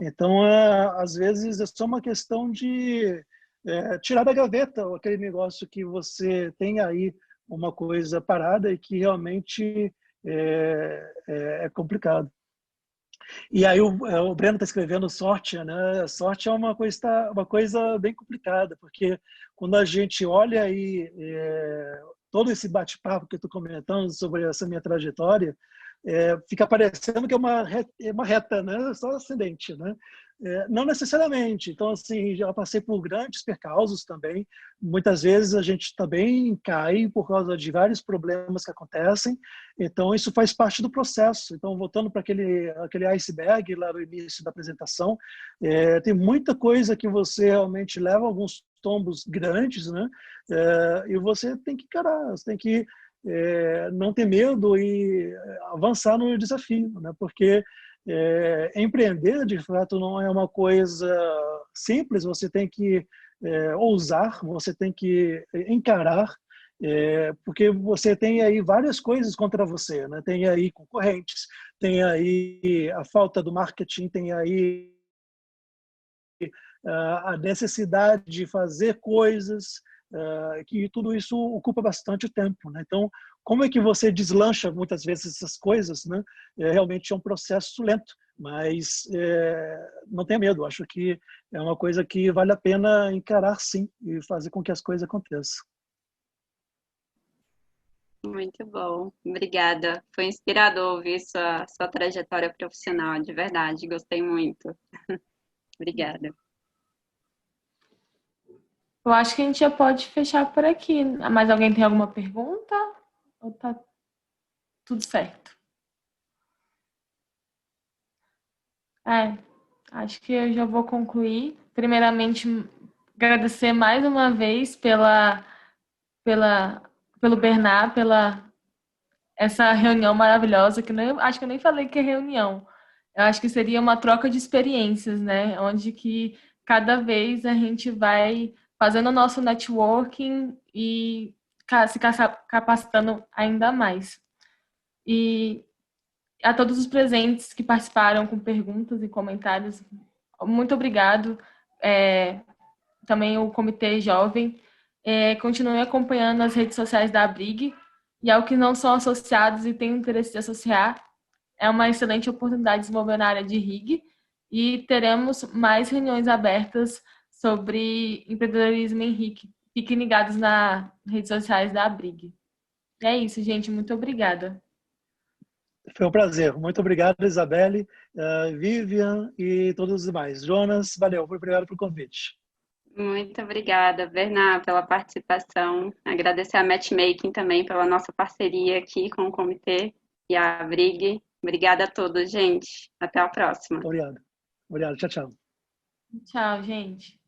Então, às vezes, é só uma questão de tirar da gaveta aquele negócio que você tem aí uma coisa parada e que realmente é complicado. E aí o Breno está escrevendo sorte, né? Sorte é uma coisa bem complicada, porque quando a gente olha aí todo esse bate-papo que eu estou comentando sobre essa minha trajetória, fica parecendo que é uma reta, né? Só ascendente, né? Não necessariamente. Então, assim, já passei por grandes percalços também. Muitas vezes a gente também cai por causa de vários problemas que acontecem. Então, isso faz parte do processo. Então, voltando para aquele iceberg lá no início da apresentação, tem muita coisa que você realmente leva alguns tombos grandes, né? E você tem que encarar, você tem que não ter medo e avançar no desafio, né? Porque empreender, de fato, não é uma coisa simples, você tem que ousar, você tem que encarar, porque você tem aí várias coisas contra você, né? Tem aí concorrentes, tem aí a falta do marketing, tem aí a necessidade de fazer coisas, que tudo isso ocupa bastante tempo, né? Então, como é que você deslancha muitas vezes essas coisas, né? Realmente é um processo lento, mas não tenha medo. Acho que é uma coisa que vale a pena encarar, sim, e fazer com que as coisas aconteçam. Muito bom, obrigada. Foi inspirador ouvir sua trajetória profissional, de verdade, gostei muito. Obrigada. Eu acho que a gente já pode fechar por aqui. Mas alguém tem alguma pergunta? Ou tá tudo certo? Acho que eu já vou concluir. Primeiramente, agradecer mais uma vez pelo Bernard, pela essa reunião maravilhosa, que acho que eu nem falei que é reunião. Eu acho que seria uma troca de experiências, né? Onde que cada vez a gente vai fazendo o nosso networking e se capacitando ainda mais. E a todos os presentes que participaram com perguntas e comentários, muito obrigado. Também o Comitê Jovem. Continue acompanhando as redes sociais da Abrig, e ao que não são associados e têm interesse de associar, é uma excelente oportunidade de desenvolver na área de RIG, e teremos mais reuniões abertas sobre empreendedorismo em RIG. Fiquem ligados nas redes sociais da Abrig. É isso, gente. Muito obrigada. Foi um prazer. Muito obrigado, Isabelle, Vivian e todos os demais. Jonas, valeu. Obrigado pelo convite. Muito obrigada, Bernard, pela participação. Agradecer a Matchmaking também pela nossa parceria aqui com o comitê e a Abrig. Obrigada a todos, gente. Até a próxima. Obrigado. Obrigado. Tchau, tchau. Tchau, gente.